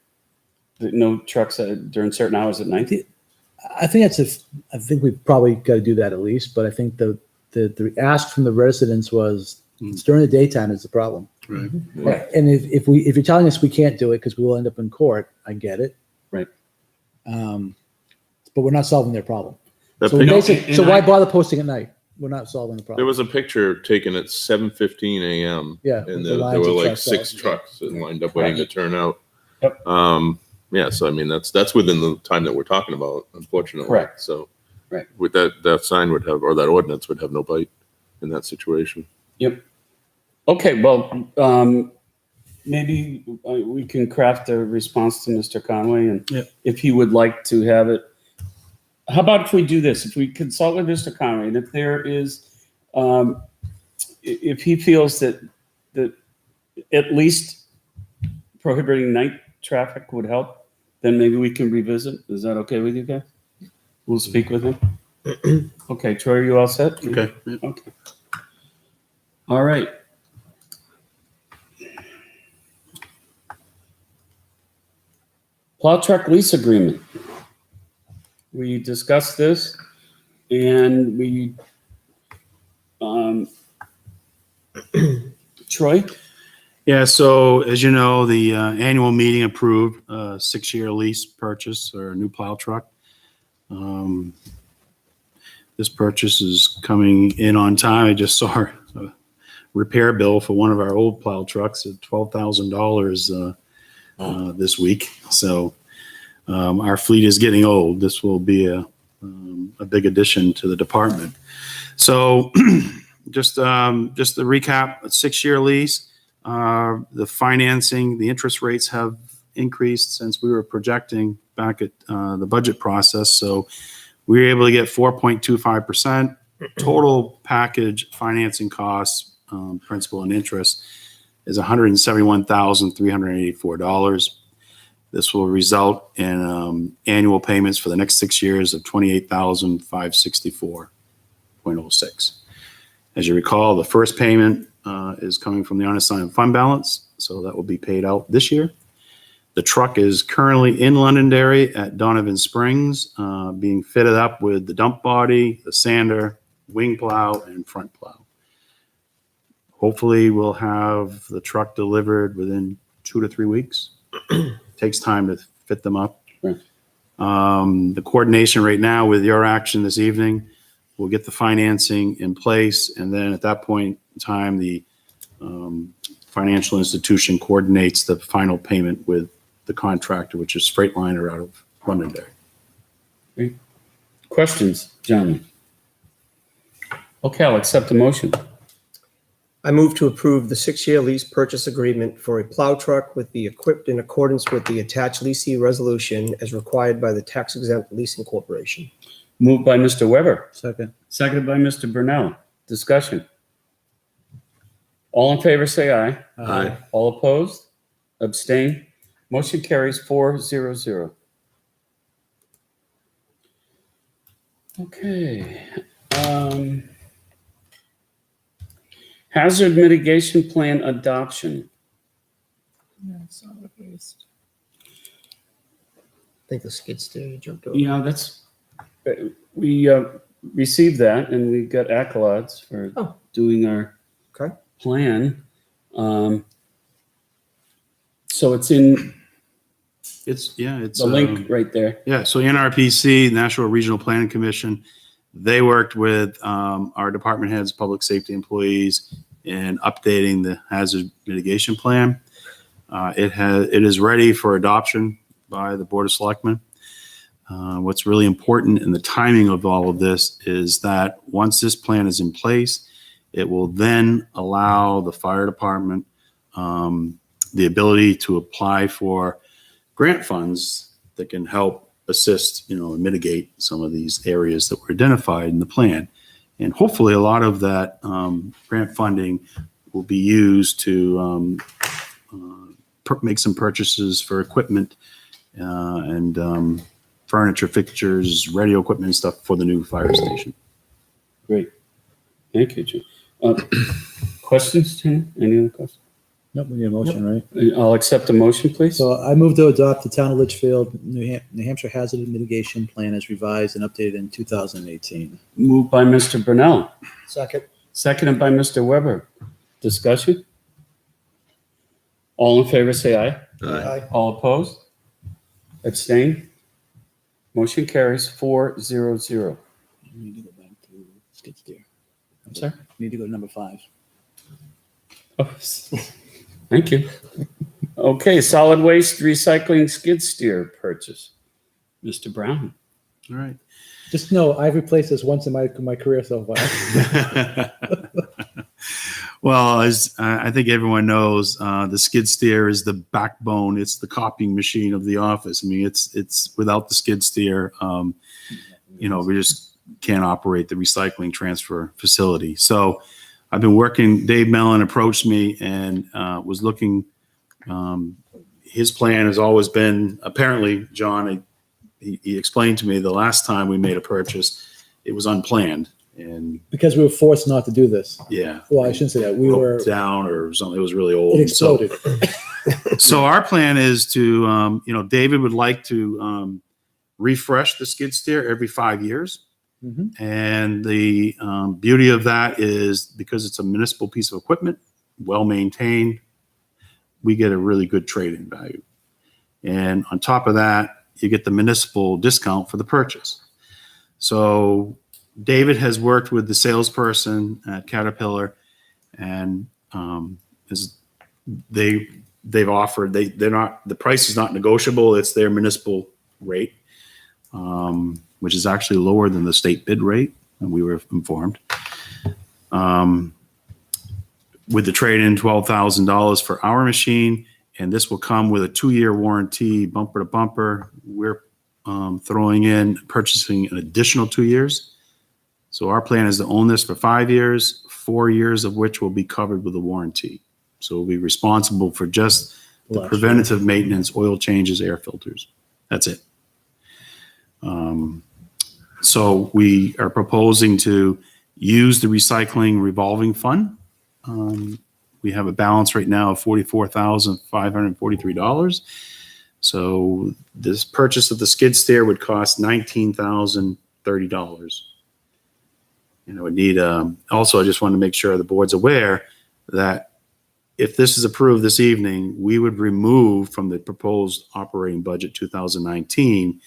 no trucks during certain hours at night? I think we probably got to do that at least. But I think the the ask from the residents was it's during the daytime is the problem. Right. And if you're telling us we can't do it because we will end up in court, I get it. Right. But we're not solving their problem. That So, pic- basically, so and why I- bother posting at night? We're not solving the there problem. was a picture taken at 7:15 a.m. Yeah, and with the there lines were of like trucks 6 out. trucks that lined up waiting to turn out. Yep. Yeah, so I mean that's within the time that we're talking about, unfortunately. Correct. So, Right. with that sign would have, or that ordinance would have no bite in that situation. Okay, well, maybe we can craft a response to Mr. Conway, and Yep. if he would like to have it. How about if we do this? If we consult with Mr. Conway, and if there is, if he feels that at least prohibiting night traffic would help, then maybe we can revisit. Is that okay with you guys? We'll speak with him. Okay, Troy, are you all set? Okay. Okay. All right. Plow truck lease agreement. We discussed this and we, Troy? Yeah, so as you know, the annual meeting approved a 6-year lease purchase or a new plow truck. This purchase is coming in on time. I just saw a repair bill for one of our old plow trucks at $12,000 this week. So our fleet is getting old. This will be a big addition to the department. So just to recap, a 6-year lease. The financing, the interest rates have increased since we were projecting back at the budget process. So we were able to get 4.25%. Total package financing costs, principal and interest, is $171,384. This will result in annual payments for the next 6 years of $28,564.06. As you recall, the first payment is coming from the unassigned fund balance, so that will be paid out this year. The truck is currently in Londonderry at Donovan Springs, being fitted up with the dump body, the sander, wing plow, and front plow. Hopefully, we'll have the truck delivered within 2 to 3 weeks. Takes time to fit them up. Right. The coordination right now with your action this evening, we'll get the financing in place, and then at that point in time, the financial institution coordinates the final payment with the contractor, which is Freightliner out of Londonderry. Questions, gentlemen? Okay, I'll accept the motion. I move to approve the 6-year lease purchase agreement for a plow truck with the equipped in accordance with the attached leasing resolution as required by the tax exempt leasing corporation. Moved by Mr. Weber, Second. seconded by Mr. Brunel. Discussion. All in favor, say aye. Aye. All opposed? Abstain? Motion carries 400. Okay. Hazard mitigation plan adoption. I think the skid steer jumped over. Yeah, that's, we received that and we got accolades for Oh. doing our Okay. plan. So it's in It's the link right there. Yeah, so NRPC, National Regional Planning Commission, they worked with our department heads, public safety employees in updating the hazard mitigation plan. It is ready for adoption by the Board of Selectmen. What's really important in the timing of all of this is that once this plan is in place, it will then allow the fire department the ability to apply for grant funds that can help assist, and mitigate some of these areas that were identified in the plan. And hopefully a lot of that grant funding will be used to make some purchases for equipment and furniture, fixtures, radio equipment and stuff for the new fire station. Great. Thank you, Jim. Questions, Tina? Any other questions? Nope, we need a motion, right? I'll accept the motion, please. So I move to adopt the Town of Litchfield, New Hampshire Hazard Mitigation Plan as revised and updated in 2018. Moved by Mr. Brunel, Second. seconded by Mr. Weber. Discussion? All in favor, say aye. Aye. All opposed? Abstain? Motion carries 4-0-0. We need to go back to skid steer. I'm sorry? We need to go to number 5. Oh, thank you. Okay, solid waste recycling skid steer purchase. Mr. Brown. All right. Just know, I've replaced this once in my career so far. Well, as I think everyone knows, the skid steer is the backbone. It's the copying machine of the office. I mean, it's without the skid steer, we just can't operate the recycling transfer facility. So I've been working, Dave Mellon approached me and was looking, his plan has always been, apparently, John, he explained to me the last time we made a purchase, it was unplanned. And Because we were forced not to do this. yeah. Well, I shouldn't say that. We broke were, down or something. It was really old. it exploded. So our plan is to, David would like to refresh the skid steer every 5 years. Mhm. And the beauty of that is because it's a municipal piece of equipment, well maintained, we get a really good trade-in value. And on top of that, you get the municipal discount for the purchase. So David has worked with the salesperson at Caterpillar, and they've offered, they're not, the price is not negotiable. It's their municipal rate, which is actually lower than the state bid rate, and we were informed. With the trade-in, $12,000 for our machine, and this will come with a 2-year warranty, bumper to bumper. We're purchasing an additional 2 years. So our plan is to own this for 5 years, 4 years of which will be covered with a warranty. So we'll be responsible for just the preventative maintenance, oil changes, air filters. That's it. So we are proposing to use the recycling revolving fund. We have a balance right now of $44,543. So this purchase of the skid steer would cost $19,030. And I would need, also, I just want to make sure the board's aware that if this is approved this evening, we would remove from the proposed operating budget 2019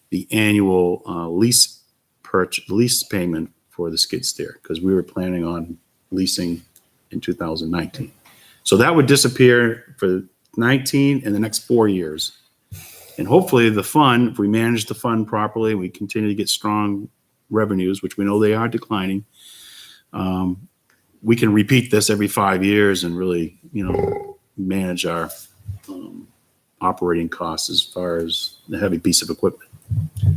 the annual lease payment for the skid steer, because we were planning on leasing in 2019. So that would disappear for 19 and the next 4 years. And hopefully the fund, if we manage the fund properly, we continue to get strong revenues, which we know they are declining. We can repeat this every 5 years and really, manage our operating costs as far as the heavy piece of equipment.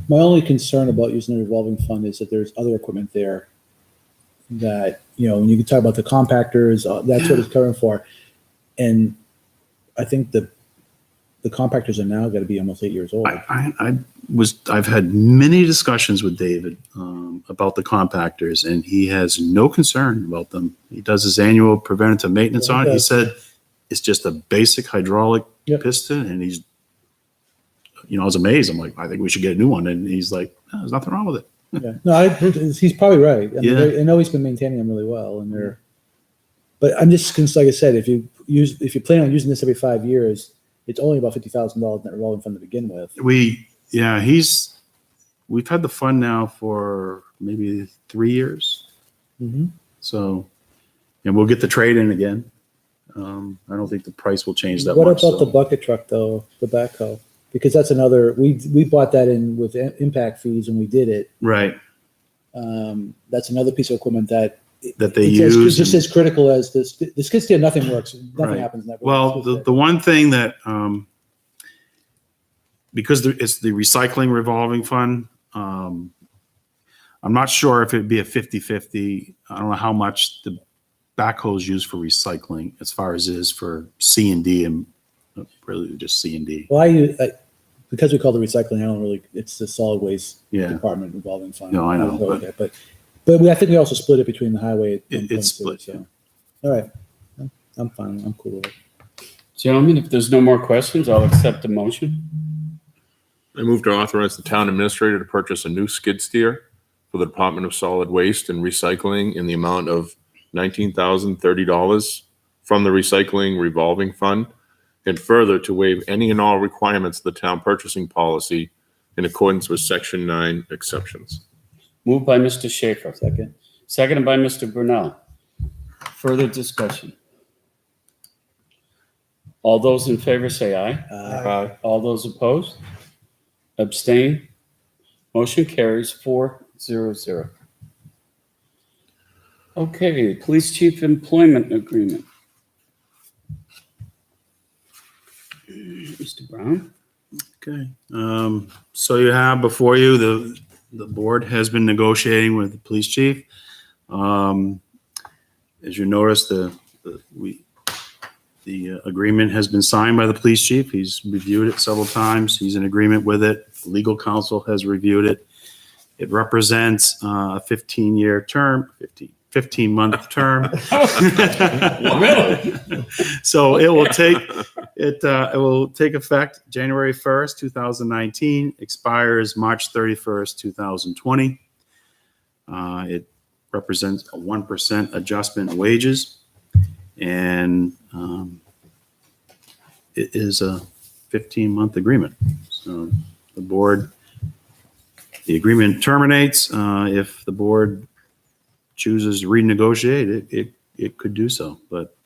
My only concern about using the revolving fund is that there's other equipment there that, when you can talk about the compactors, that's what it's covering for. And I think the compactors are now going to be almost 8 years old. I've had many discussions with David about the compactors, and he has no concern about them. He does his annual preventative maintenance on it. He said it's just a basic hydraulic piston, and he's, I was amazed. I'm like, I think we should get a new one, and he's like, no, there's nothing wrong with it. Yeah, no, he's probably right. I Yeah. know he's been maintaining them really well, and but I'm just like I said, if you plan on using this every 5 years, it's only about $50,000 in that revolving fund to begin with. We've had the fund now for maybe 3 years. Mm-hmm. So, and we'll get the trade in again. I don't think the price will change that What much. about the bucket truck though, the backhoe? Because that's another, we bought that in with impact fees when we did it. Right. That's another piece of equipment that They it's use. just as critical as the skid steer. Nothing works. Nothing Right. happens. Never. Well, the one thing that, because it's the recycling revolving fund, I'm not sure if it'd be a 50-50. I don't know how much the backhoe is used for recycling as far as it is for C&D, and really just C&D. Well, because we call the recycling, I don't really. It's the solid waste department revolving fund. No, I know, But I think we also split it between the highway. It's split, So. All right, I'm fine. I'm cool with it. Gentlemen, if there's no more questions, I'll accept the motion. I move to authorize the town administrator to purchase a new skid steer for the Department of Solid Waste and Recycling in the amount of $19,030 from the Recycling Revolving Fund, and further to waive any and all requirements of the town purchasing policy in accordance with Section 9 exceptions. Moved by Mr. Schaefer, Second. seconded by Mr. Brunel. Further discussion. All those in favor say aye. Aye. All those opposed? Abstain? Motion carries 4-0-0. Okay, Police Chief Employment Agreement. Mr. Brown? Okay. So you have before you, the board has been negotiating with the police chief. As you notice, the agreement has been signed by the police chief. He's reviewed it several times. He's in agreement with it. Legal counsel has reviewed it. It represents a 15-year term, 15-month term. Really? So it will take effect January 1st, 2019, expires March 31st, 2020. It represents a 1% adjustment in wages, and it is a 15-month agreement. So the agreement terminates. If the board chooses to renegotiate it, it could do so. But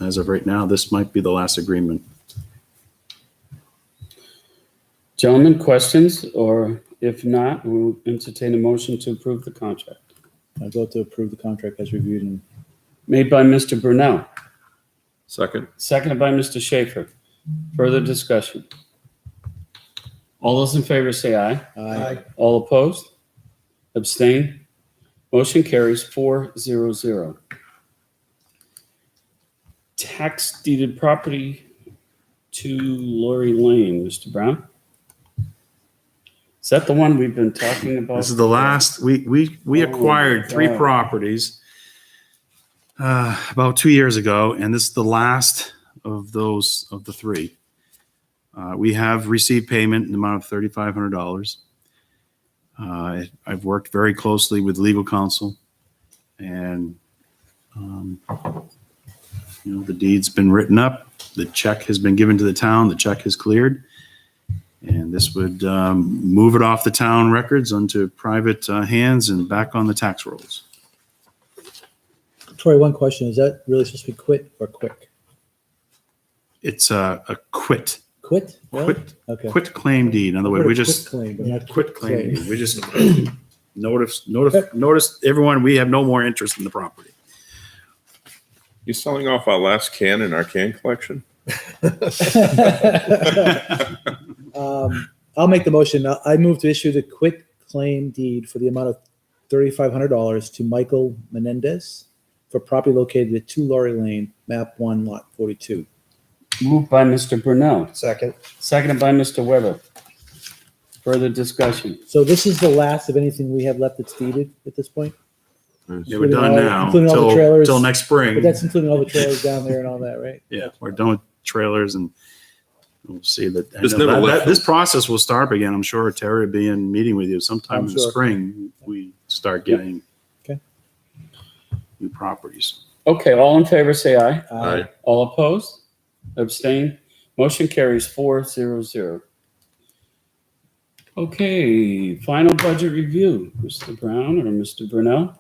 as of right now, this might be the last agreement. Gentlemen, questions? Or if not, we'll entertain a motion to approve the contract. I vote to approve the contract as reviewed and Made by Mr. Brunel, Second. seconded by Mr. Schaefer. Further discussion. All those in favor say aye. Aye. All opposed? Abstain? Motion carries 4-0-0. Tax deeded property to Lori Lane, Mr. Brown? Is that the one we've been talking about? This is the last, we acquired three God. properties about 2 years ago, and this is the last of those, of the three. We have received payment in the amount of $3,500. I've worked very closely with legal counsel, and the deed's been written up. The check has been given to the town. The check is cleared. And this would move it off the town records onto private hands and back on the tax rolls. Troy, one question. Is that really supposed to be quit or quick? It's a quit. Quit? Really? Quit. Okay. Quit claim deed. In other words, we Quit just claim, but not quit claim claim. deed. We just notice everyone, we have no more interest in the property. You selling off our last can in our can collection? I'll make the motion. I move to issue the quit claim deed for the amount of $3,500 to Michael Menendez for property located at 2 Lori Lane, map 1, lot 42. Moved by Mr. Brunel, Second. seconded by Mr. Weber. Further discussion. So this is the last of anything we have left that's deeded at this point? Yeah, we're done now Including all the trailers. till next spring. But that's including all the trailers down there and all that, right? Yeah, we're done with trailers, and we'll see that. I There's know never that- left this them. process will start again. I'm sure Terry will be in meeting with you sometime I'm in the sure. spring. We start getting Okay. new properties. Okay, all in favor say aye. Aye. All opposed? Abstain? Motion carries 4-0-0. Okay, final budget review. Mr. Brown or Mr. Brunel?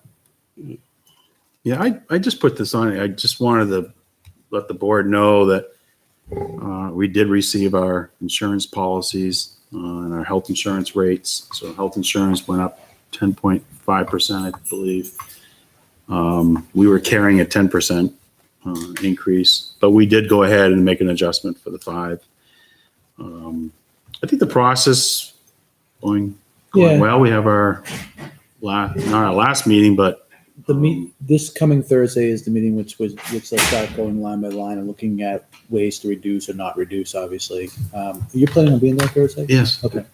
Yeah, I just put this on. I just wanted to let the board know that we did receive our insurance policies and our health insurance rates. So health insurance went up 10.5%, I believe. We were carrying a 10% increase, but we did go ahead and make an adjustment for the 5. I think the process going Yeah. well. We have our not our last meeting, but This coming Thursday is the meeting which they'll start going line by line and looking at ways to reduce or not reduce, obviously. You're planning on being there Thursday? yes. Okay.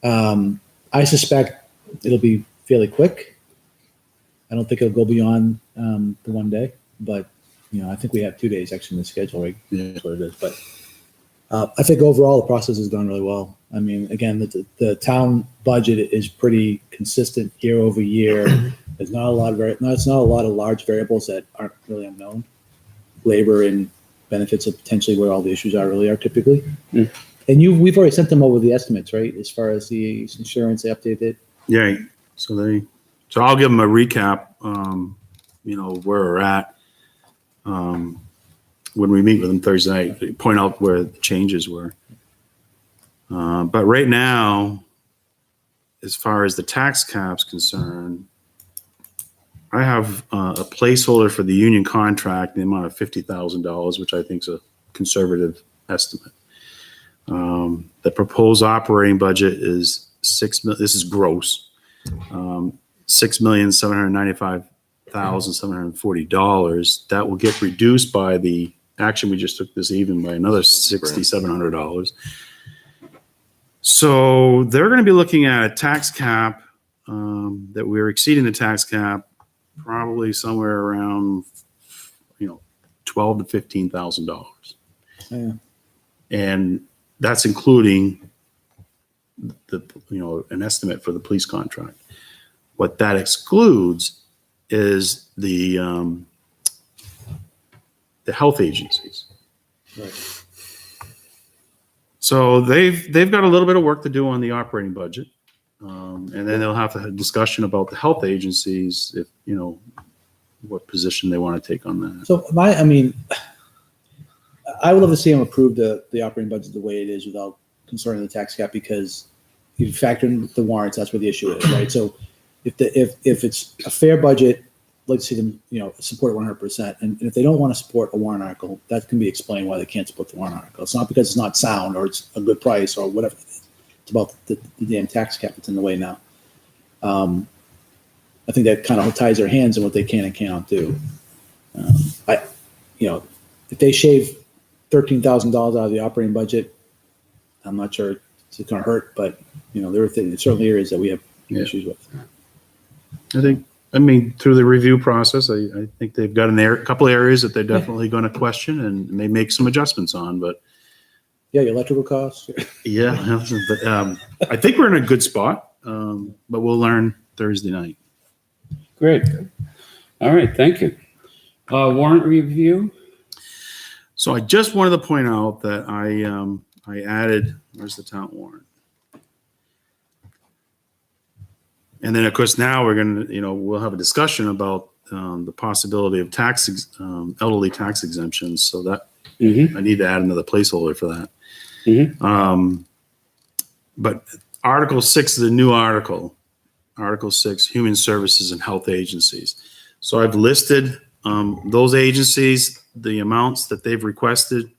I suspect it'll be fairly quick. I don't think it'll go beyond the one day, but I think we have 2 days actually in the schedule, right? Yeah. That's what it is. But I think overall the process has gone really well. I mean, again, the town budget is pretty consistent year over year. There's not a lot of it's not a lot of large variables that aren't really unknown. Labor and benefits are potentially where all the issues really are typically. Mm. And we've already sent them over the estimates, right? As far as the insurance, they updated it. Yeah. So I'll give them a recap, where we're at. When we meet with them Thursday night, point out where the changes were. But right now, as far as the tax cap's concerned, I have a placeholder for the union contract, the amount of $50,000, which I think is a conservative estimate. The proposed operating budget is this is gross, $6,795,740. That will get reduced by the action we just took this evening by another $6,700. So they're going to be looking at a tax cap that we're exceeding the tax cap probably somewhere around, $12,000 to $15,000. Yeah. And that's including an estimate for the police contract. What that excludes is the health agencies. Right. So they've got a little bit of work to do on the operating budget. And then they'll have to have a discussion about the health agencies, if, what position they want to take on that. So I would love to see them approve the operating budget the way it is without concerning the tax cap, because you factor in the warrants, that's where the issue is, right? So if it's a fair budget, let's see them, support it 100%. And if they don't want to support a warrant article, that can be explained why they can't support the warrant article. It's not because it's not sound or it's a good price or whatever it is. It's about the damn tax cap that's in the way now. I think that kind of ties their hands in what they can and cannot do. If they shave $13,000 out of the operating budget, I'm not sure it's going to hurt, but there are certainly areas that we have issues with. Through the review process, I think they've got a couple areas that they're definitely going to question and may make some adjustments on, but yeah, your electrical costs. yeah, but I think we're in a good spot, but we'll learn Thursday night. Great. All right, thank you. Warrant review. So I just wanted to point out that I added, where's the town warrant? And then, of course, now we're going to, we'll have a discussion about the possibility of elderly tax exemptions. So that I need to add another placeholder for that. But Article 6 is a new article. Article 6, Human Services and Health Agencies. So I've listed those agencies, the amounts that they've requested.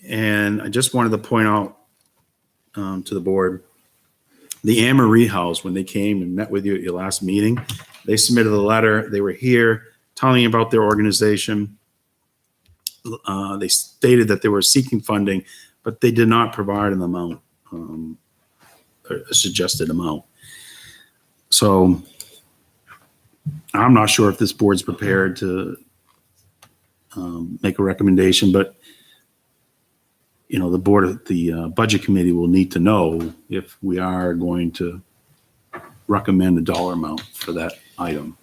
And I just wanted to point out to the board, the Anne Marie House, when they came and met with you at your last meeting, they submitted a letter. They were here telling you about their organization. They stated that they were seeking funding, but they did not provide an amount, a suggested amount. So I'm not sure if this board's prepared to make a recommendation, but the budget committee will need to know if we are going to recommend a dollar amount for that item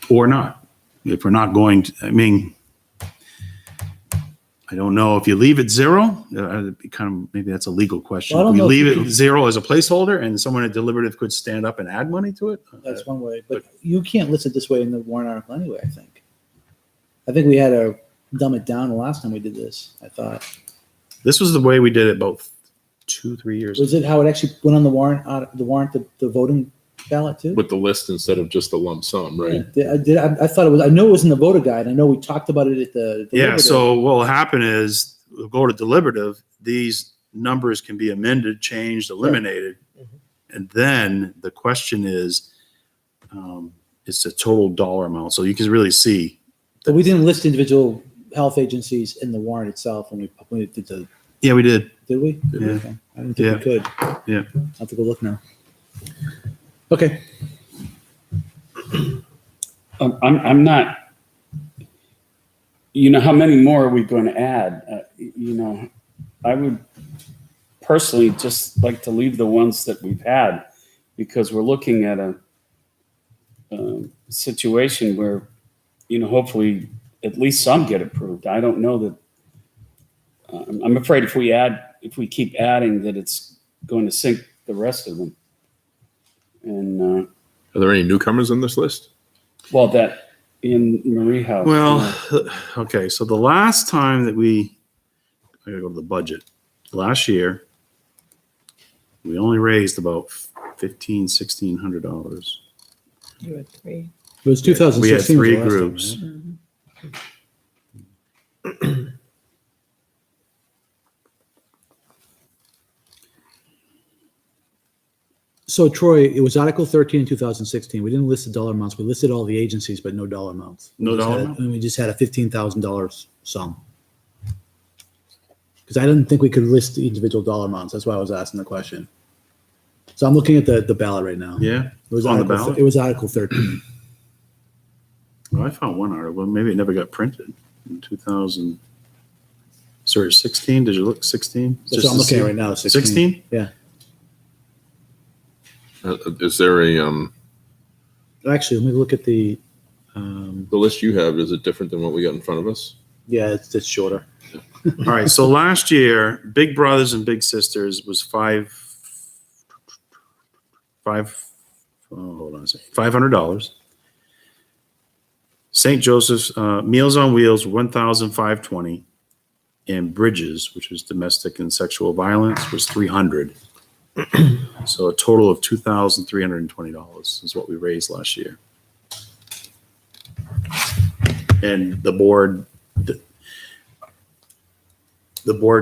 or not. If we're not going to, I don't know if you leave it zero, maybe that's a legal question. Well, I don't If we know leave if you it zero as a placeholder and someone at deliberative could stand up and add money to it. That's one way, but you can't list it this way in the warrant article anyway, I think. I think we had to dumb it down the last time we did this, I thought. This was the way we did it about 2-3 years ago. Was it how it actually went on the warrant, the voting ballot too? With the list instead of just a lump sum, right? Yeah, I thought it was, I know it was in the voter guide. I know we talked about it at the. Yeah, deliberative. so what will happen is we'll go to deliberative. These numbers can be amended, changed, eliminated. And then the question is, it's a total dollar amount. So you can really see. But we didn't list individual health agencies in the warrant itself when we did the. Yeah, we did. Did we? Yeah. Okay. I didn't think we could. Yeah. I'll have to go look now. Okay. I'm not how many more are we going to add? I would personally just like to leave the ones that we've had, because we're looking at a situation where, hopefully at least some get approved. I don't know that. I'm afraid if we keep adding, that it's going to sink the rest of them. And Are there any newcomers on this list? well, that in Marie House. Well, okay, so the last time that I gotta go to the budget. Last year, we only raised about $1,600. You had three. It was 2016. We had was the three last time, groups. right? So Troy, it was Article 13 in 2016. We didn't list the dollar amounts. We listed all the agencies, but no dollar amounts. No dollar amount? And we just had a $15,000 sum. Because I didn't think we could list the individual dollar amounts. That's why I was asking the question. So I'm looking at the ballot right now. Yeah, It was on the Article, ballot? It was Article 13. Well, I found one article. Maybe it never got printed in 2000. Sorry, 16? Did you look 16? That's what I'm looking at right now. 16? Yeah. Is there a, Actually, let me look at the. the list you have, is it different than what we got in front of us? Yeah, it's shorter. All right, so last year, Big Brothers and Big Sisters was $500. St. Joseph's Meals on Wheels, $1,520, and Bridges, which was domestic and sexual violence, was $300. So a total of $2,320 is what we raised last year. And the board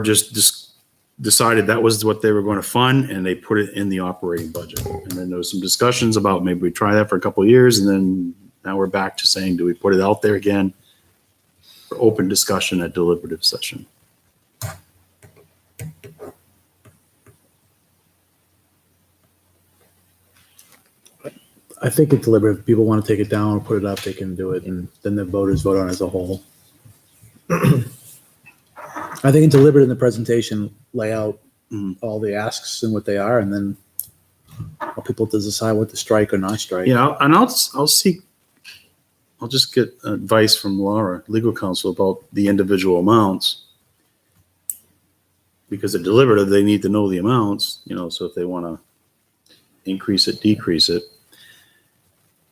just decided that was what they were going to fund, and they put it in the operating budget. And then there was some discussions about maybe we try that for a couple of years, and then now we're back to saying, do we put it out there again for open discussion at deliberative session? I think it's deliberative. If people want to take it down or put it up, they can do it, and then the voters vote on it as a whole. I think it's deliberate in the presentation, lay out all the asks and what they are, and then allow people to decide what to strike or not strike. Yeah, and I'll just get advice from Laura, legal counsel, about the individual amounts. Because they're deliberative, they need to know the amounts, so if they want to increase it, decrease it.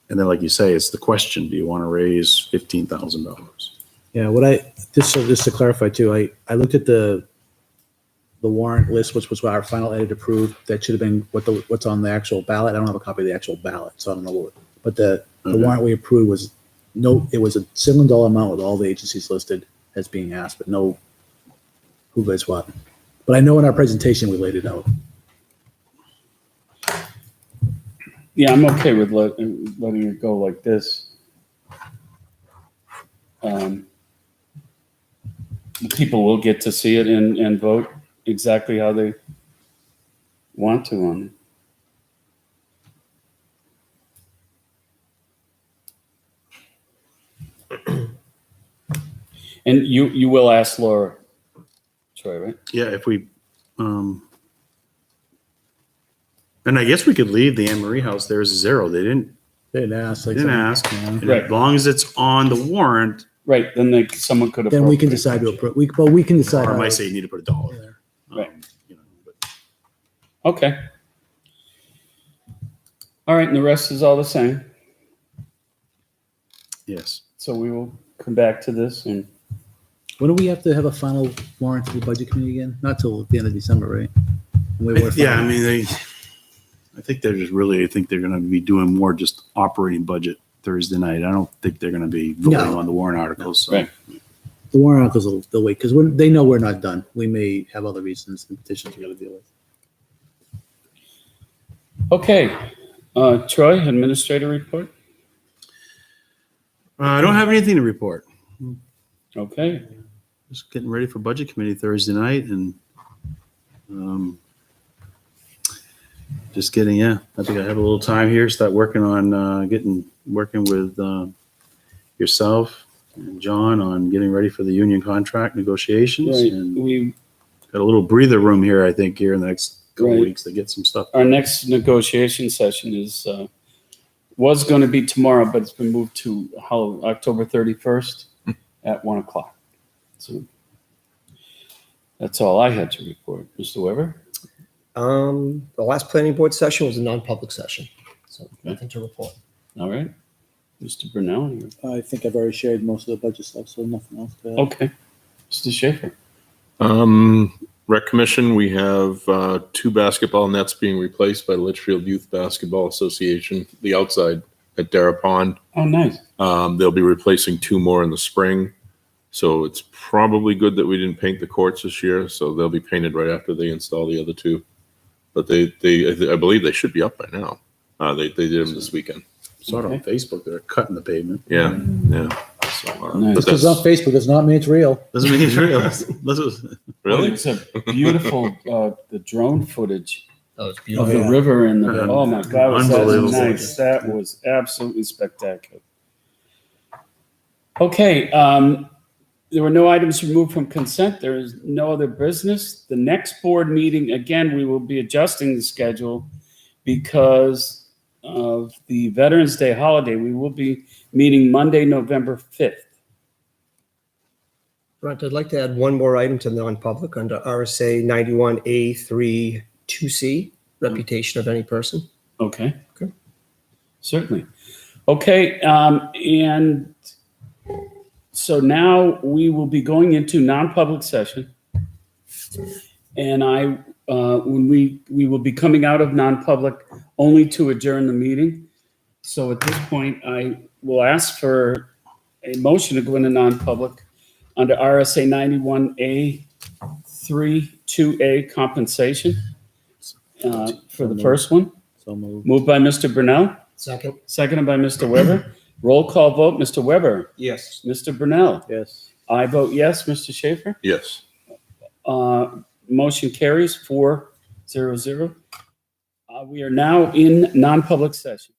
And then, like you say, it's the question, do you want to raise $15,000? Yeah, just to clarify too, I looked at the warrant list, which was our final edit approved. That should have been what's on the actual ballot. I don't have a copy of the actual ballot, so I don't know what. But the warrant we approved was it was a single dollar amount with all the agencies listed as being asked, but no who gets what. But I know in our presentation we laid it out. Yeah, I'm okay with letting it go like this. People will get to see it and vote exactly how they want to on it. And you will ask Laura, Troy, right? Yeah, if we, and I guess we could leave the Anne Marie House there as a zero. They didn't ask. ask. Yeah. And Right. as long as it's on the warrant, Right, then someone could Then we can appropriate. decide to approve. We can decide. or I how might to- say you need to put $1 there. Right. But Okay. All right, and the rest is all the same. yes. So we will come back to this and When do we have to have a final warrant to the budget committee again? Not till the end of December, right? Yeah, I mean, I think they're going to be doing more just operating budget Thursday night. I don't think they're going to be voting No. on the warrant articles. So. Right. The warrant articles they'll wait because they know we're not done. We may have other reasons and petitions we got to deal with. okay. Troy, administrator report. I don't have anything to report. Okay. Just getting ready for budget committee Thursday night and just getting, I think I have a little time here, start working on working with yourself, and John on getting ready for the union contract negotiations. Right, And we, got a little breather room here, I think, here in the next couple Right. weeks to get some stuff. our next negotiation session is, was going to be tomorrow, but it's been moved to October 31st at 1:00. So that's all I had to report. Mr. Weber? The last planning board session was a non-public session, so nothing to report. All right. Mr. Brunel? I think I've already shared most of the budget stuff, so nothing else to add. Okay. Mr. Schaefer? Rec Commission, we have 2 basketball nets being replaced by the Litchfield Youth Basketball Association, the outside at Dara Pond. Oh, nice. They'll be replacing 2 more in the spring. So it's probably good that we didn't paint the courts this year. So they'll be painted right after they install the other 2. But I believe they should be up by now. They did them this weekend. Saw it on Facebook, they're cutting the pavement. Yeah, yeah. So, Nice. but Because on that's, Facebook does not mean it's real. Doesn't mean it's real. This is- really? It's a beautiful, the drone footage That was of beautiful. the river and the, Yeah. oh my God, was that Unbelievable. nice. That was absolutely spectacular. Okay, there were no items removed from consent. There is no other business. The next board meeting, again, we will be adjusting the schedule because of the Veterans Day holiday. We will be meeting Monday, November 5th. Right, I'd like to add one more item to non-public under RSA 91A3 2C, reputation of any person. Okay. Okay. Certainly. Okay, and so now we will be going into non-public session. And when we will be coming out of non-public only to adjourn the meeting. So at this point, I will ask for a motion to go into non-public under RSA 91A3-2A compensation for the first one. So moved. Moved by Mr. Brunel, Second? seconded by Mr. Weber. Roll call vote, Mr. Weber, Yes. Mr. Brunel. Yes. I vote yes, Mr. Schaefer. Yes. Motion carries 4-0-0. We are now in non-public session.